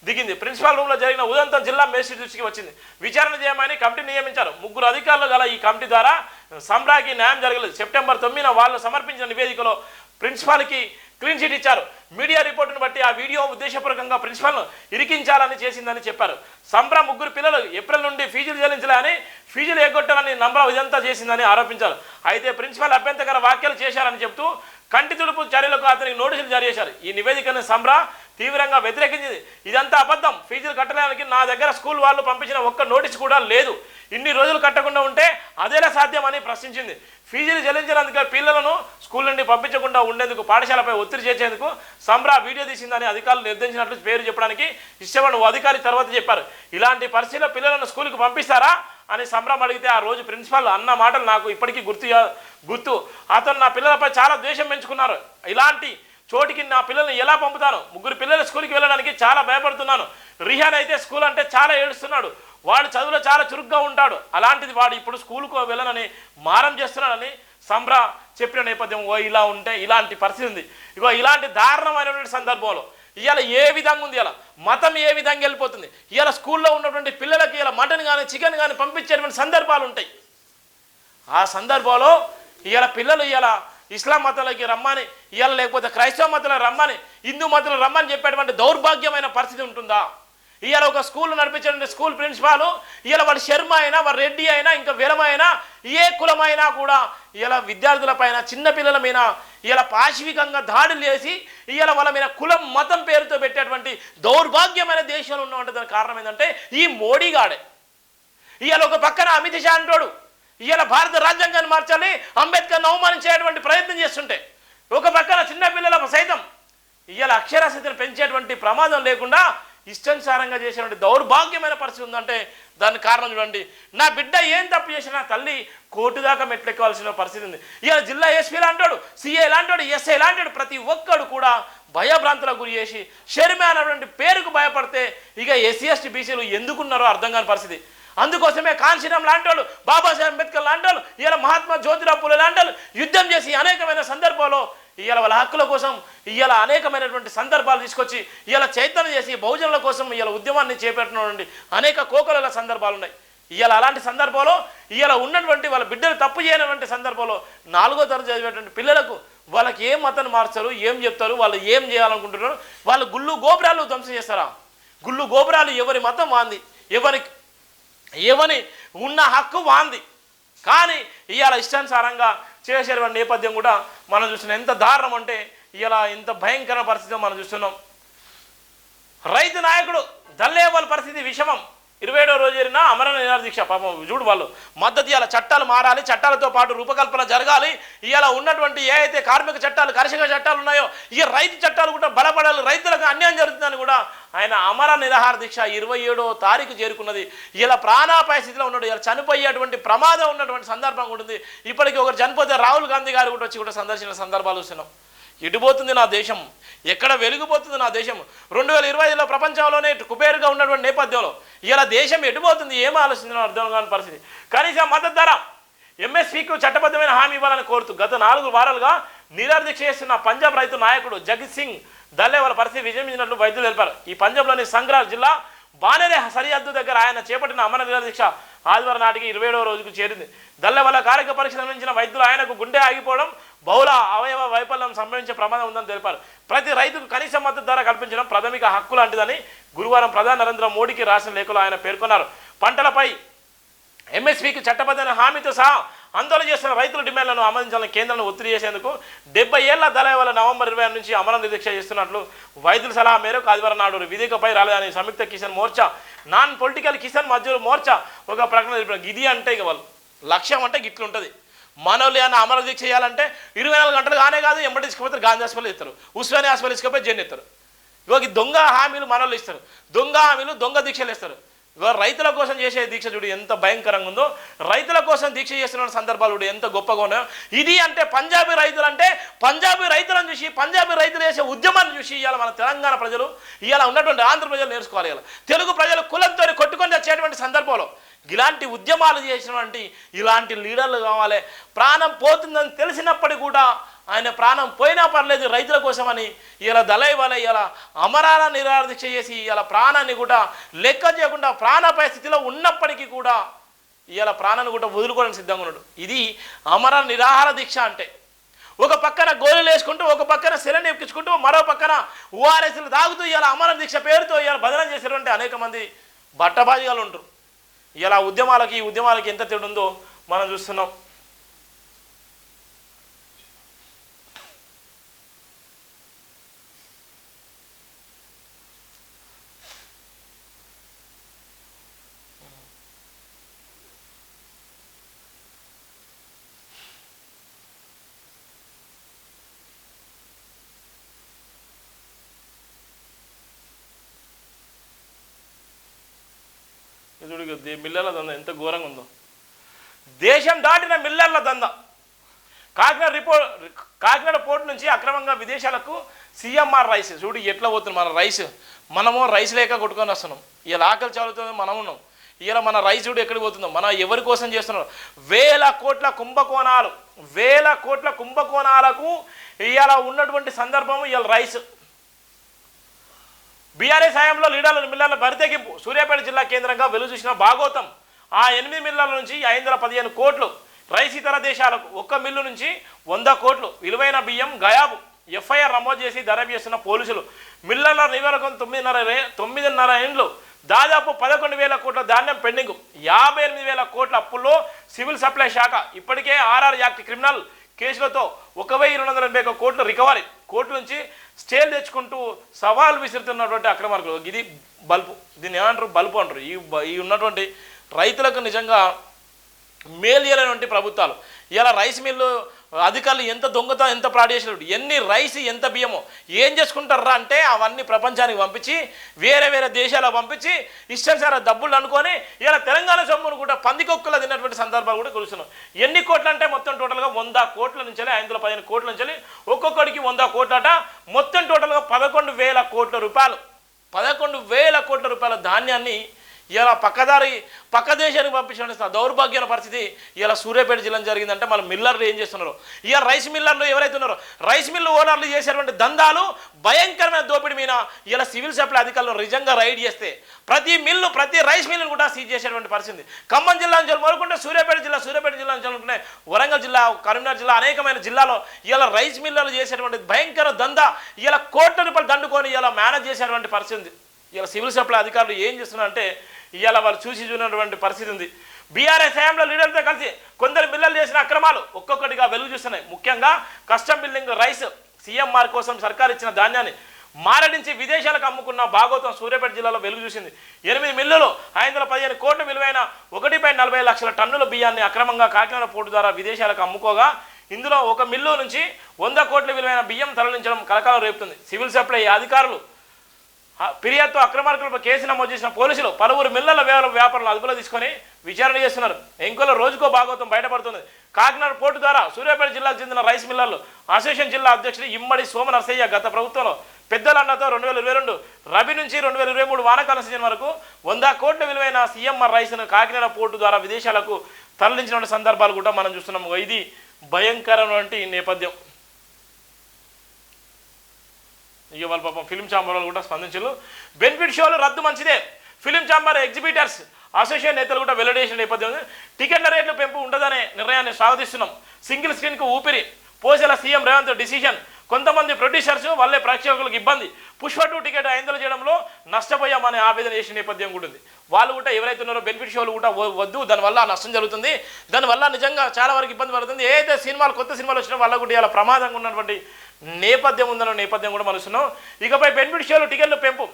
దిగింది. ప్రిన్సిపల్ రూమ్లో జరిగిన ఉదంతం జిల్లా మేజిస్ట్రేట్ దృష్టికి వచ్చింది. విచారణ చేయమని కమిటీ నియమించారు. 3 అధికారులు గల ఈ కమిటీ ద్వారా సంబ్రాకి న్యాయం జరగలేదు. సెప్టెంబర్ 9న వాళ్ళు సమర్పించిన నివేదికలో ప్రిన్సిపాల్కి క్లీన్ చిట్ ఇచ్చారు. మీడియా రిపోర్టును బట్టి ఆ వీడియో ఉద్దేశపూర్వకంగా ప్రిన్సిపల్ను ఇరికించాలని చేసిందని చెప్పారు. సంబ్రా 3 పిల్లలు ఏప్రిల్ నుండి ఫీజులు చెల్లించాలని, ఫీజులు ఎగ్గొట్టాలని నమ్రా ఇదంతా చేసిందని ఆరోపించారు. అయితే ప్రిన్సిపల్ అభ్యంతరకర వ్యాఖ్యలు చేశారని చెప్తూ కంటి తుడుపు చర్యలకు అతనికి నోటీసులు జారీ చేశారు. ఈ నివేదికను సంబ్రా తీవ్రంగా వ్యతిరేకించింది. ఇదంతా అబద్ధం, ఫీజులు కట్టడానికి నా దగ్గర స్కూల్ వాళ్ళు పంపించిన ఒక్క నోటీసు కూడా లేదు. ఇన్ని రోజులు కట్టకుండా ఉంటే అదేలా సాధ్యమని ప్రశ్నించింది. ఫీజులు చెల్లించినందుకు పిల్లలను స్కూల్ నుండి పంపించకుండా ఉండేందుకు పాఠశాలపై ఒత్తిడి చేసేందుకు సంబ్రా వీడియో తీసిందని అధికారులు నిర్దేశించినట్లు పేరు చెప్పడానికి ఇష్టపడిన ఓ అధికారి తర్వాత చెప్పారు. ఇలాంటి పరిస్థితిలో పిల్లలను స్కూల్కి పంపిస్తారా అని సంబ్రా అడిగితే ఆ రోజు ప్రిన్సిపాల్ అన్న మాటలు నాకు ఇప్పటికీ గుర్తు. అతను నా పిల్లలపై చాలా ద్వేషం పెంచుకున్నారు. ఇలాంటి చోటికి నా పిల్లల్ని ఎలా పంపుతాను? 3 పిల్లలు స్కూల్కి వెళ్ళడానికి చాలా భయపడుతున్నాను. రిహాన్ అయితే స్కూల్ అంటే చాలా ఏడుస్తున్నాడు. వాడు చదువులో చాలా చురుగ్గా ఉంటాడు. అలాంటిది వాడు ఇప్పుడు స్కూల్కు వెళ్ళనని మారం చేస్తున్నాడని సంబ్రా చెప్పిన నేపథ్యం ఇలా ఉంటే ఇలాంటి పరిస్థితి ఉంది. ఇగో ఇలాంటి దారుణమైనటువంటి సందర్భంలో ఇవాళ ఏ విధంగా ఉంది, ఇలా మతం ఏ విధంగా వెళ్ళిపోతుంది. ఇవాళ స్కూల్లో ఉన్నటువంటి పిల్లలకి ఇలా మటన్ కానీ చికెన్ కానీ పంపించేటువంటి సందర్భాలు ఉంటాయి. ఆ సందర్భంలో ఇవాళ పిల్లలు ఇవాళ ఇస్లాం మతంలోకి రమ్మని, ఇవాళ లేకపోతే క్రైస్తవ మతంలో రమ్మని, హిందూ మతంలో రమ్మని చెప్పేటువంటి దౌర్భాగ్యమైన పరిస్థితి ఉంటుందా? ఇవాళ ఒక స్కూల్ నడిపించేటువంటి స్కూల్ ప్రిన్సిపాల్ ఇవాళ వాడు శర్మ అయినా, వాడు రెడ్డి అయినా, ఇంకా వీరమైనా, ఏ కులమైనా కూడా ఇలా విద్యార్థుల పైన, చిన్నపిల్లల మీద ఇలా పాశవికంగా దాడులు చేసి ఇవాళ వాళ్ళ మీద కులం మతం పేరుతో పెట్టేటువంటి దౌర్భాగ్యమైన దేశాలు ఉన్నవంటే దానికి కారణం ఏంటంటే ఈ మోడీగాడే. ఇవాళ ఒక పక్కన అమిత్ షా అంటాడు ఇవాళ భారత రాజ్యాంగాన్ని మార్చాలి, అంబేద్కర్ని అవమానించేటువంటి ప్రయత్నం చేస్తుంటే, ఒక పక్కన చిన్నపిల్లల సైతం ఇవాళ అక్షరాస్యతను పెంచేటువంటి ప్రమాదం లేకుండా ఇష్టానుసారంగా చేసినటువంటి దౌర్భాగ్యమైన పరిస్థితి ఉందంటే దానికి కారణం చూడండి. నా బిడ్డ ఏం తప్పు చేసినా తల్లి కోర్టు దాకా మెట్లెక్కవలసిన పరిస్థితి ఉంది. ఇవాళ జిల్లా ఎస్పీ లాంటాడు, సిఐ లాంటాడు, ఎస్ఐ లాంటాడు, ప్రతి ఒక్కడు కూడా భయభ్రాంతులకు గురి చేసి షర్మ అనేటువంటి పేరుకు భయపడితే ఇక ఎస్సీ ఎస్టీ బీసీలు ఎందుకున్నారో అర్థం కాని పరిస్థితి. అందుకోసమే కాంశీరామ్ లాంటి వాళ్ళు, బాబాసాహెబ్ అంబేద్కర్ లాంటి వాళ్ళు, ఇలా మహాత్మా జ్యోతిరావు పూలే లాంటి వాళ్ళు యుద్ధం చేసి అనేకమైన సందర్భాల్లో ఇవాళ వాళ్ళ హక్కుల కోసం ఇవాళ అనేకమైనటువంటి సందర్భాలు తీసుకొచ్చి ఇవాళ చైతన్యం చేసి బహుజనుల కోసం ఇవాళ ఉద్యమాన్ని చేపట్టినటువంటి అనేక కోకల సందర్భాలు ఉన్నాయి. ఇవాళ అలాంటి సందర్భంలో ఇవాళ ఉన్నటువంటి వాళ్ళ బిడ్డలు తప్పు చేయనటువంటి సందర్భంలో 4వ తరగతి చదివేటువంటి పిల్లలకు వాళ్ళకి ఏం మతాన్ని మార్చారు, ఏం చెప్తారు, వాళ్ళు ఏం చేయాలనుకుంటున్నారు, వాళ్ళు గుళ్ళు గోపురాలు ధ్వంసం చేస్తారా? గుళ్ళు గోపురాలు ఎవరి మతం వాంది, ఎవరి ఉన్న హక్కు వాంది. కానీ ఇవాళ ఇష్టానుసారంగా చేసేటువంటి నేపథ్యం కూడా మనం చూస్తున్నాం. ఎంత దారుణం అంటే ఇలా ఇంత భయంకర పరిస్థితి మనం చూస్తున్నాం. రైతు నాయకుడు దల్లేవాళ్ళ పరిస్థితి విషమం. 27వ రోజు జరిగిన అమరణ నిరాదీక్ష. పాపం చూడు వాళ్ళు మద్దతు ఇవాళ చట్టాలు మారాలి, చట్టాలతో పాటు రూపకల్పన జరగాలి. ఇవాళ ఉన్నటువంటి ఏ అయితే కార్మిక చట్టాలు, కర్షక చట్టాలు ఉన్నాయో ఈ రైతు చట్టాలు కూడా బలపడాలి, రైతులకు అన్యాయం జరుగుతుందని కూడా ఆయన అమర నిరాహార దీక్ష 27వ తారీఖు చేరుకున్నది. ఇలా ప్రాణాపాయ స్థితిలో ఉన్నాడు. ఇలా చనిపోయేటువంటి ప్రమాదం ఉన్నటువంటి సందర్భం ఉంటుంది. ఇప్పటికీ ఒకరు చనిపోతే రాహుల్ గాంధీ గారు కూడా వచ్చి కూడా సందర్శించిన సందర్భాలు చూస్తున్నాం. ఎటుపోతుంది నా దేశం, ఎక్కడ వెలిగిపోతుంది నా దేశం? 2025లో ప్రపంచంలోనే కుబేరుగా ఉన్నటువంటి నేపథ్యంలో ఇలా దేశం ఎటుపోతుంది, ఏం ఆలోచించిన అర్థం కాని పరిస్థితి. కనీసం మద్దతు ధర ఎంఎస్పీకు చట్టబద్ధమైన హామీ ఇవ్వాలని కోరుతూ గత 4 వారాలుగా నిరాదీక్ష చేస్తున్న పంజాబ్ రైతు నాయకుడు జగత్ సింగ్ దల్లేవాళ్ళ పరిస్థితి విజమించినట్లు వైద్యులు తెలిపారు. ఈ పంజాబ్లోని సంగ్రాల్ జిల్లా బానేరే సరిహద్దు దగ్గర ఆయన చేపట్టిన అమర దీక్ష ఆదివారం నాటికి 27వ రోజుకు చేరింది. దళ్ళ వల్ల కార్యక పరీక్ష నిర్వహించిన వైద్యులు ఆయనకు గుండె ఆగిపోవడం, బహుళ అవయవ వైఫల్యం సంభవించే ప్రమాదం ఉందని తెలిపారు. ప్రతి రైతుకు కనీస మద్దతు ధర కల్పించడం ప్రాథమిక హక్కు లాంటిదని గురువారం ప్రధాని నరేంద్ర మోడీకి రాసిన లేఖలో ఆయన పేర్కొన్నారు. పంటలపై ఎంఎస్పీకి చట్టబద్ధమైన హామీతో సహా ఆందోళన చేస్తున్న రైతుల డిమాండ్లను ఆమోదించాలని కేంద్రాన్ని ఒత్తిడి చేసేందుకు 70 ఏళ్ల దళాయివాల నవంబర్ 20 నుంచి అమర దీక్ష చేస్తున్నట్లు వైద్యుల సలహా మేరకు ఆదివారం నాడు విధికపై రాలేదని సంయుక్త కిసాన్ మోర్చా, నాన్ పొలిటికల్ కిసాన్ మజ్దూర్ మోర్చా ఒక ప్రకటన తెలిపారు. ఇది అంటే ఇక వాళ్ళు లక్ష్యం అంటే గిట్లుంటుంది. మనోళ్ళు ఏమన్నా అమర దీక్ష చేయాలంటే 24 గంటలు కానే కాదు, ఎంబడి తీసుకుపోతే గాంధీ హాస్పిటల్ ఇస్తారు, ఉస్మానియా హాస్పిటల్ తీసుకుపోయి జైన్ ఇస్తారు. ఇవాళ దొంగ హామీలు మనోళ్ళు ఇస్తారు, దొంగ హామీలు దొంగ దీక్షలు ఇస్తారు. ఇవాళ రైతుల కోసం చేసే దీక్ష చూడు ఎంత భయంకరంగా ఉందో, రైతుల కోసం దీక్ష చేస్తున్న సందర్భాలు చూడు ఎంత గొప్పగా ఉన్నాయో. ఇది అంటే పంజాబీ రైతులు అంటే పంజాబీ రైతులను చూసి, పంజాబీ రైతులు చేసే ఉద్యమాన్ని చూసి ఇవాళ మన తెలంగాణ ప్రజలు, ఇవాళ ఉన్నటువంటి ఆంధ్ర ప్రజలు నేర్చుకోవాలి. ఇవాళ తెలుగు ప్రజలు కులంతో కొట్టుకొని వచ్చేటువంటి సందర్భంలో ఇలాంటి ఉద్యమాలు చేసినటువంటి ఇలాంటి లీడర్లు కావాలి. ప్రాణం పోతుందని తెలిసినప్పటికీ కూడా ఆయన ప్రాణం పోయినా పర్లేదు రైతుల కోసమని ఇలా దళైవాల ఇలా అమరాల నిరాదీక్ష చేసి ఇలా ప్రాణాన్ని కూడా లెక్క చేయకుండా ప్రాణాపాయ స్థితిలో ఉన్నప్పటికీ కూడా ఇలా ప్రాణాన్ని కూడా వదులుకోవడానికి సిద్ధంగా ఉన్నాడు. ఇది అమర నిరాహార దీక్ష అంటే. ఒక పక్కన గోళీలు వేసుకుంటూ, ఒక పక్కన సెలెన్ ఎక్కించుకుంటూ, మరో పక్కన ఓఆర్ఎస్లు తాగుతూ ఇలా అమర దీక్ష పేరుతో ఇలా బదనం చేసేటువంటి అనేక మంది బట్టబాజిగాలు ఉంటారు. ఇలా ఈ ఉద్యమాలకి ఎంత తేడా ఉందో మనం చూస్తున్నాం. మిల్లర్ల దంద ఎంత ఘోరంగా ఉందో. దేశం దాటిన మిల్లర్ల దంద. కాకినాడ పోర్టు నుంచి అక్రమంగా విదేశాలకు సిఎంఆర్ రైస్ చూడు ఎట్లా పోతుంది. మన రైస్ మనము రైస్ లేక కొట్టుకొని వస్తున్నాం. ఇలా ఆకలి చాలుతుంది మనం ఉన్నాం. ఇలా మన రైస్ చూడు ఎక్కడికి పోతుందో, మన ఎవరి కోసం చేస్తున్నాం. వేల కోట్ల కుంభకోణాలకు ఇలా ఉన్నటువంటి సందర్భము ఇలా రైస్. బీఆర్ఎస్ హయాంలో లీడర్ల మిల్లర్ల బరితెగింపు. సూర్యాపేట జిల్లా కేంద్రంగా వెలుగు చూసిన భాగోతం. ఆ 8 మిల్లర్ల నుంచి 515 కోట్లు రైస్ ఇతర దేశాలకు. ఒక్క మిల్లు నుంచి 100 కోట్లు విలువైన బియ్యం గాయాబు. ఎఫ్ఐఆర్ నమోదు చేసి దర్యాప్తు చేస్తున్న పోలీసులు. మిల్లర్ల నివేదికం 9.5 ఏళ్ళు. దాదాపు 11,000 కోట్ల ధాన్యం పెండింగ్. 58,000 కోట్ల అప్పుల్లో సివిల్ సప్లై శాఖ. ఇప్పటికే ఆర్ఆర్ యాక్ట్ క్రిమినల్ కేసులతో 1,281 కోట్లు రికవరీ. కోర్టు నుంచి స్టేలు తెచ్చుకుంటూ సవాల్ విసురుతున్నటువంటి అక్రమార్కులు. ఇది బల్బు, దీన్ని ఏమంటారు? బల్బు అంటారు. ఈ ఉన్నటువంటి రైతులకు నిజంగా మేలు చేయలేనటువంటి ప్రభుత్వాలు. ఇలా రైస్ మిల్లు అధికారులు ఎంత దొంగతో ఎంత ప్రాడేసినట్టు, ఎన్ని రైస్ ఎంత బియ్యమో ఏం చేసుకుంటారా అంటే అవన్నీ ప్రపంచానికి పంపించి వేరే దేశాలకు పంపించి ఇష్టానుసార డబ్బులు అనుకొని ఇలా తెలంగాణ సొమ్మును కూడా పందికొక్కులా తిన్నటువంటి సందర్భాలు కూడా తెలుస్తున్నాం. ఎన్ని కోట్లు అంటే మొత్తం టోటల్గా 100 కోట్ల నుంచి 515 కోట్ల నుంచి ఒక్కొక్కడికి 100 కోట్లట. మొత్తం టోటల్గా 11,000 కోట్ల రూపాయలు. 11,000 కోట్ల రూపాయల ధాన్యాన్ని ఇలా పక్క దేశానికి పంపించిన దౌర్భాగ్యమైన పరిస్థితి ఇలా సూర్యాపేట జిల్లా జరిగిందంటే మన మిల్లర్లు ఏం చేస్తున్నారు? ఇలా రైస్ మిల్లర్లు ఎవరైతే ఉన్నారో రైస్ మిల్లు ఓనర్లు చేసేటువంటి దందాలు భయంకరమైన దోపిడీ మీద ఇలా సివిల్ సప్లై అధికారులు నిజంగా రైడ్ చేస్తే ప్రతి రైస్ మిల్లును కూడా సీజ్ చేసేటువంటి పరిస్థితి. ఖమ్మం జిల్లా నుంచి మొదలుకుంటే సూర్యాపేట జిల్లా నుంచి అనుకుంటే వరంగల్ జిల్లా, కరీంనగర్ జిల్లా, అనేకమైన జిల్లాలో ఇలా రైస్ మిల్లర్లు చేసేటువంటి భయంకర దందా ఇలా కోట్ల రూపాయలు దండుకొని ఇలా మేనేజ్ చేసేటువంటి పరిస్థితి. ఇలా సివిల్ సప్లై అధికారులు ఏం చేస్తున్నారంటే ఇవాళ వాళ్ళు చూసినటువంటి పరిస్థితి ఉంది. బీఆర్ఎస్ హయాంలో లీడర్లతో కలిసి కొందరు మిల్లర్లు చేసిన అక్రమాలు ఒక్కొక్కటిగా వెలుగు చూస్తున్నాయి. ముఖ్యంగా కస్టమ్ బిల్డింగ్ రైస్ సిఎంఆర్ కోసం సర్కారు ఇచ్చిన ధాన్యాన్ని మారడించి విదేశాలకు అమ్ముకున్న భాగోతం సూర్యాపేట జిల్లాలో వెలుగు చూసింది. 8 మిల్లులు 515 కోట్ల విలువైన 1.40 లక్షల టన్నుల బియ్యాన్ని అక్రమంగా కాకినాడ పోర్టు ద్వారా విదేశాలకు అమ్ముకోగా ఇందులో ఒక మిల్లు నుంచి 100 కోట్ల విలువైన బియ్యం తరలించడం కలకాలం రేపుతుంది. సివిల్ సప్లై అధికారులు ఫిర్యాదుతో అక్రమార్కులపై కేసు నమోదు చేసిన పోలీసులు పలువురు మిల్లర్ల వ్యాపారులను అదుపులో తీసుకొని విచారణ చేస్తున్నారు. ఎంకోలో రోజుకో భాగోతం బయటపడుతుంది. కాకినాడ పోర్టు ద్వారా సూర్యాపేట జిల్లాకు చెందిన రైస్ మిల్లర్లు అసోసియేషన్ జిల్లా అధ్యక్షుడు ఇమ్మడి సోమ నరసయ్య గత ప్రభుత్వంలో పెద్దల అన్నతో 2022 రబీ నుంచి 2023 వానాకాలం సీజన్ వరకు 100 కోట్ల విలువైన సిఎంఆర్ రైస్ను కాకినాడ పోర్టు ద్వారా విదేశాలకు తరలించిన సందర్భాలు కూడా మనం చూస్తున్నాము. ఇది భయంకరమైనటువంటి నేపథ్యం. ఇక వాళ్ళ పాపం ఫిల్మ్ ఛాంబర్ వాళ్ళు కూడా స్పందించారు. బెనిఫిట్ షోలు రద్దు మంచిదే, ఫిలిం ఛాంబర్ ఎగ్జిబిటర్స్ అసోసియేషన్ నేతలు కూడా వెల్లడించిన నేపథ్యం టికెట్ల రేట్లు పెంపు ఉండదనే నిర్ణయాన్ని స్వాగతిస్తున్నాం. సింగిల్ స్క్రీన్కు ఊపిరి పోసేల సీఎం రేవంత్ డిసిషన్. కొంతమంది ప్రొడ్యూసర్స్ వల్లే ప్రేక్షకులకు ఇబ్బంది. పుష్ప 2 టికెట్ 500 చేయడంలో నష్టపోయామనే ఆవేదన చేసిన నేపథ్యం కూడా ఉంది. వాళ్ళు కూడా ఎవరైతే ఉన్నారో బెనిఫిట్ షోలు కూడా వద్దు, దానివల్ల నష్టం జరుగుతుంది, దానివల్ల నిజంగా చాలా వరకు ఇబ్బంది పడుతుంది. ఏదైతే సినిమాలు కొత్త సినిమాలు వచ్చినా వాళ్ళకు కూడా ఇలా ప్రమాదంగా ఉన్నటువంటి నేపథ్యం ఉందన్న నేపథ్యం కూడా మలుస్తున్నాం. ఇకపై బెనిఫిట్ షోలు టికెట్లు పెంపు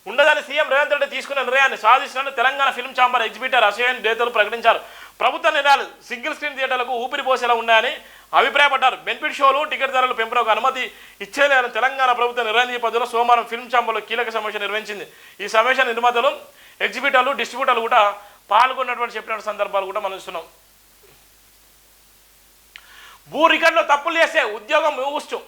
ఉండదని సీఎం రేవంత్ రెడ్డి తీసుకున్న నిర్ణయాన్ని సాధిస్తున్నట్టు Telangana film chamber exhibitor association నేతలు ప్రకటించారు. ప్రభుత్వ నిర్ణయాలు సింగిల్ స్క్రీన్ థియేటర్లకు ఊపిరి పోసేలా ఉన్నాయని అభిప్రాయపడ్డారు. బెనిఫిట్ షోలు టికెట్ ధరలు పెంపునకు అనుమతి ఇచ్చేలేదని తెలంగాణ ప్రభుత్వం నిర్ణయం నేపథ్యంలో సోమవారం ఫిల్మ్ ఛాంబర్లో కీలక సమావేశం నిర్వహించింది. ఈ సమావేశం నిర్మాతలు, ఎగ్జిబిటర్లు, డిస్ట్రిబ్యూటర్లు కూడా పాల్గొన్నటువంటి చెప్పిన సందర్భాలు కూడా మనం చూస్తున్నాం. భూ రికార్డులో తప్పులు చేస్తే ఉద్యోగం ఊస్తూ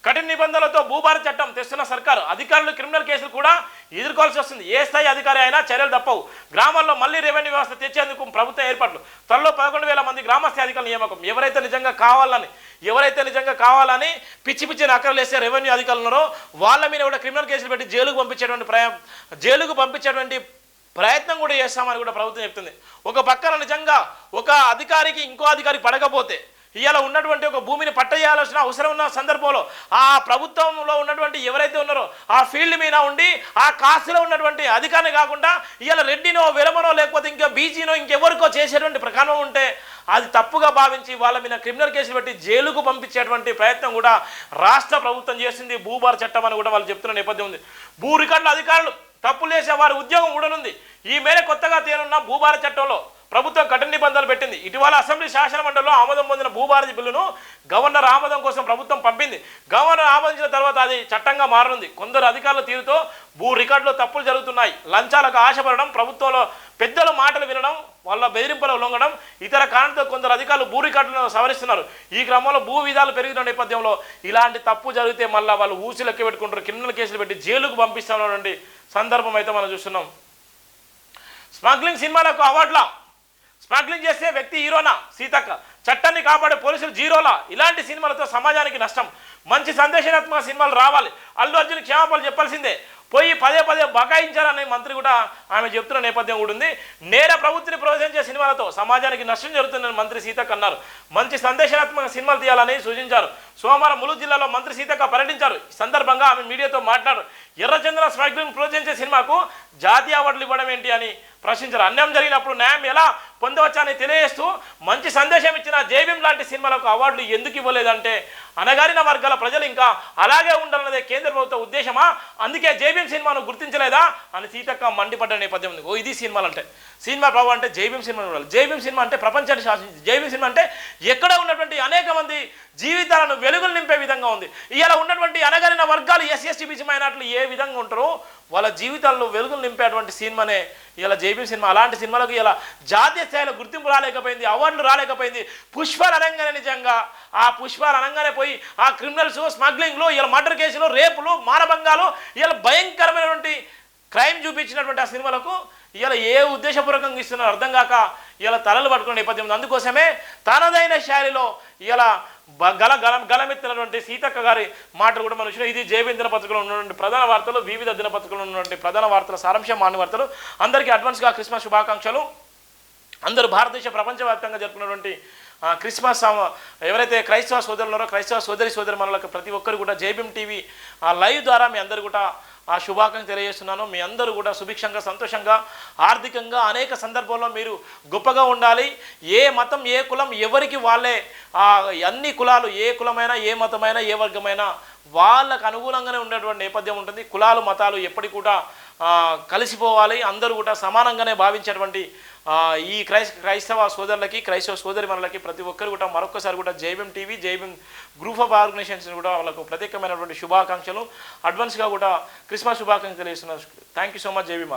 కఠిన నిబంధనలతో భూభారత చట్టం తెస్తున్న సర్కారు అధికారులు క్రిమినల్ కేసులు కూడా ఎదుర్కోవాల్సి వస్తుంది. ఏ స్థాయి అధికారి అయినా చర్యలు తప్పవు. గ్రామాల్లో మళ్లీ రెవెన్యూ వ్యవస్థ తెచ్చేందుకు ప్రభుత్వ ఏర్పాట్లు. త్వరలో 11,000 మంది గ్రామస్థాయి అధికారుల నియామకం. ఎవరైతే నిజంగా కావాలని పిచ్చి నకలు వేసే రెవెన్యూ అధికారులు ఉన్నారో వాళ్ళ మీద కూడా క్రిమినల్ కేసులు పెట్టి జైలుకు పంపించేటువంటి ప్రయత్నం కూడా చేస్తామని కూడా ప్రభుత్వం చెప్తుంది. ఒక పక్కన నిజంగా ఒక అధికారికి ఇంకో అధికారి పడకపోతే ఇవాళ ఉన్నటువంటి ఒక భూమిని పట్టేయాల్సిన అవసరం ఉన్న సందర్భంలో ఆ ప్రభుత్వంలో ఉన్నటువంటి ఎవరైతే ఉన్నారో ఆ ఫీల్డ్ మీద ఉండి ఆ కాస్ట్లో ఉన్నటువంటి అధికారిని కాకుండా ఇవాళ రెడ్డినో వెలమనో లేకపోతే ఇంకా బీజీనో ఇంకెవరికో చేసేటువంటి ప్రకారం ఉంటే అది తప్పుగా భావించి వాళ్ళ మీద క్రిమినల్ కేసులు పెట్టి జైలుకు పంపించేటువంటి ప్రయత్నం కూడా రాష్ట్ర ప్రభుత్వం చేసింది. భూభారత చట్టం అని కూడా వాళ్ళు చెప్తున్న నేపథ్యం ఉంది. భూ రికార్డుల అధికారులు తప్పులు చేసే వారి ఉద్యోగం ఊడనుంది. ఈ మేర కొత్తగా తేనున్న భూభారత చట్టంలో ప్రభుత్వం కఠిన నిబంధనలు పెట్టింది. ఇటీవల అసెంబ్లీ శాసన మండలిలో ఆమోదం పొందిన భూభారతి బిల్లును గవర్నర్ ఆమోదం కోసం ప్రభుత్వం పంపింది. గవర్నర్ ఆమోదించిన తర్వాత అది చట్టంగా మారనుంది. కొందరు అధికారుల తీరుతో భూ రికార్డులో తప్పులు జరుగుతున్నాయి. లంచాలకు ఆశపడడం, ప్రభుత్వంలో పెద్దల మాటలు వినడం, వాళ్ళ బెదిరింపులు లొంగడం, ఇతర కారణాలతో కొందరు అధికారులు భూ రికార్డులను సవరిస్తున్నారు. ఈ క్రమంలో భూ విధాలు పెరిగిన నేపథ్యంలో ఇలాంటి తప్పు జరిగితే మళ్ళీ వాళ్ళు ఊసి లెక్క పెట్టుకుంటారు, క్రిమినల్ కేసులు పెట్టి జైలుకు పంపిస్తున్నటువంటి సందర్భం అయితే మనం చూస్తున్నాం. స్మగ్లింగ్ సినిమాలకు అవార్డులా స్మగ్లింగ్ చేసే వ్యక్తి హీరోనా? సీతక్క. చట్టాన్ని కాపాడే పోలీసులు జీరోలా? ఇలాంటి సినిమాలతో సమాజానికి నష్టం. మంచి సందేశాత్మక సినిమాలు రావాలి. అల్లు అర్జున్ క్షమాపణలు చెప్పాల్సిందే. పోయి పదే బకాయించారనే మంత్రి కూడా ఆమె చెప్తున్న నేపథ్యం కూడా ఉంది. నేర ప్రవృత్తిని ప్రోత్సహించే సినిమాలతో సమాజానికి నష్టం జరుగుతుందని మంత్రి సీతక్క అన్నారు. మంచి సందేశాత్మక సినిమాలు తీయాలని సూచించారు. సోమవారం ములుగు జిల్లాలో మంత్రి సీతక్క పర్యటించారు. ఈ సందర్భంగా ఆమె మీడియాతో మాట్లాడారు. ఎర్రచంద్ర స్మగ్లింగ్ ప్రోత్సహించే సినిమాకు జాతీయ అవార్డులు ఇవ్వడం ఏంటి అని ప్రశ్నించారు. అన్యాయం జరిగినప్పుడు న్యాయం ఎలా పొందవచ్చని తెలియజేస్తూ మంచి సందేశం ఇచ్చిన జైభీం లాంటి సినిమాలకు అవార్డులు ఎందుకు ఇవ్వలేదంటే అణగారిన వర్గాల ప్రజలు ఇంకా అలాగే ఉండాలన్నదే కేంద్ర ప్రభుత్వ ఉద్దేశమా? అందుకే జైభీం సినిమాను గుర్తించలేదా అని సీతక్క మండిపడ్డ నేపథ్యం ఉంది. ఇది సినిమాలు అంటే సినిమా ప్రభావం అంటే జైభీం సినిమా ఉండాలి. జైభీం సినిమా అంటే ప్రపంచాన్ని శాసించి, జైభీం సినిమా అంటే ఎక్కడ ఉన్నటువంటి అనేక మంది జీవితాలను వెలుగులు నింపే విధంగా ఉంది. ఇలా ఉన్నటువంటి అనగారిన వర్గాలు ఎస్సీ బీసీ మైనార్టీలు ఏ విధంగా ఉంటారో వాళ్ళ జీవితాల్లో వెలుగులు నింపేటువంటి సినిమానే ఇలా జైభీం సినిమా. అలాంటి సినిమాలకు ఇలా జాతీయ స్థాయిలో గుర్తింపు రాలేకపోయింది, అవార్డులు రాలేకపోయింది. పుష్పాలు అనగానే నిజంగా ఆ పుష్పాలు అనగానే పోయి ఆ క్రిమినల్స్, స్మగ్లింగ్లు, ఇలా మర్డర్ కేసులు, రేపులు, మానభంగాలు, ఇలా భయంకరమైనటువంటి క్రైమ్ చూపించినటువంటి ఆ సినిమాలకు ఇలా ఏ ఉద్దేశపూర్వకంగా ఇస్తున్నారో అర్థం కాక ఇలా తలలు పట్టుకునే నేపథ్యం ఉంది. అందుకోసమే తనదైన శైలిలో ఇలా గలమెత్తినటువంటి సీతక్క గారి మాటలు కూడా మనం చూసినాం. ఇది జైభీం దినపత్రికలో ఉన్నటువంటి ప్రధాన వార్తలు, వివిధ దినపత్రికలో ఉన్నటువంటి ప్రధాన వార్తల సారాంశం, మాన్య వార్తలు. అందరికీ అడ్వాన్స్గా క్రిస్మస్ శుభాకాంక్షలు. అందరూ భారతదేశ ప్రపంచవ్యాప్తంగా జరుపుకున్నటువంటి క్రిస్మస్ ఎవరైతే క్రైస్తవ సోదరులు ఉన్నారో క్రైస్తవ సోదరి మనలకు ప్రతి ఒక్కరు కూడా జైభీం టీవీ లైవ్ ద్వారా మీ అందరూ కూడా ఆ శుభాకాంక్షలు తెలియజేస్తున్నాను. మీ అందరూ కూడా సుభిక్షంగా, సంతోషంగా, ఆర్థికంగా అనేక సందర్భాల్లో మీరు గొప్పగా ఉండాలి. ఏ మతం, ఏ కులం, ఎవరికి వాళ్ళే అన్ని కులాలు, ఏ కులమైనా, ఏ మతమైనా, ఏ వర్గమైనా వాళ్ళకు అనుగుణంగానే ఉండేటువంటి నేపథ్యం ఉంటుంది. కులాలు, మతాలు ఎప్పటికి కూడా కలిసిపోవాలి. అందరూ కూడా సమానంగానే భావించేటువంటి ఈ క్రైస్తవ సోదరులకి, క్రైస్తవ సోదరి మనలకి ప్రతి ఒక్కరు కూడా మరొకసారి కూడా Jai Bhim TV, Jai Bhim group of organisations కూడా వాళ్ళకు ప్రత్యేకమైనటువంటి శుభాకాంక్షలు, అడ్వాన్స్గా కూడా క్రిస్మస్ శుభాకాంక్షలు తెలియజేస్తున్నారు. Thank you so much. Jai Bhim.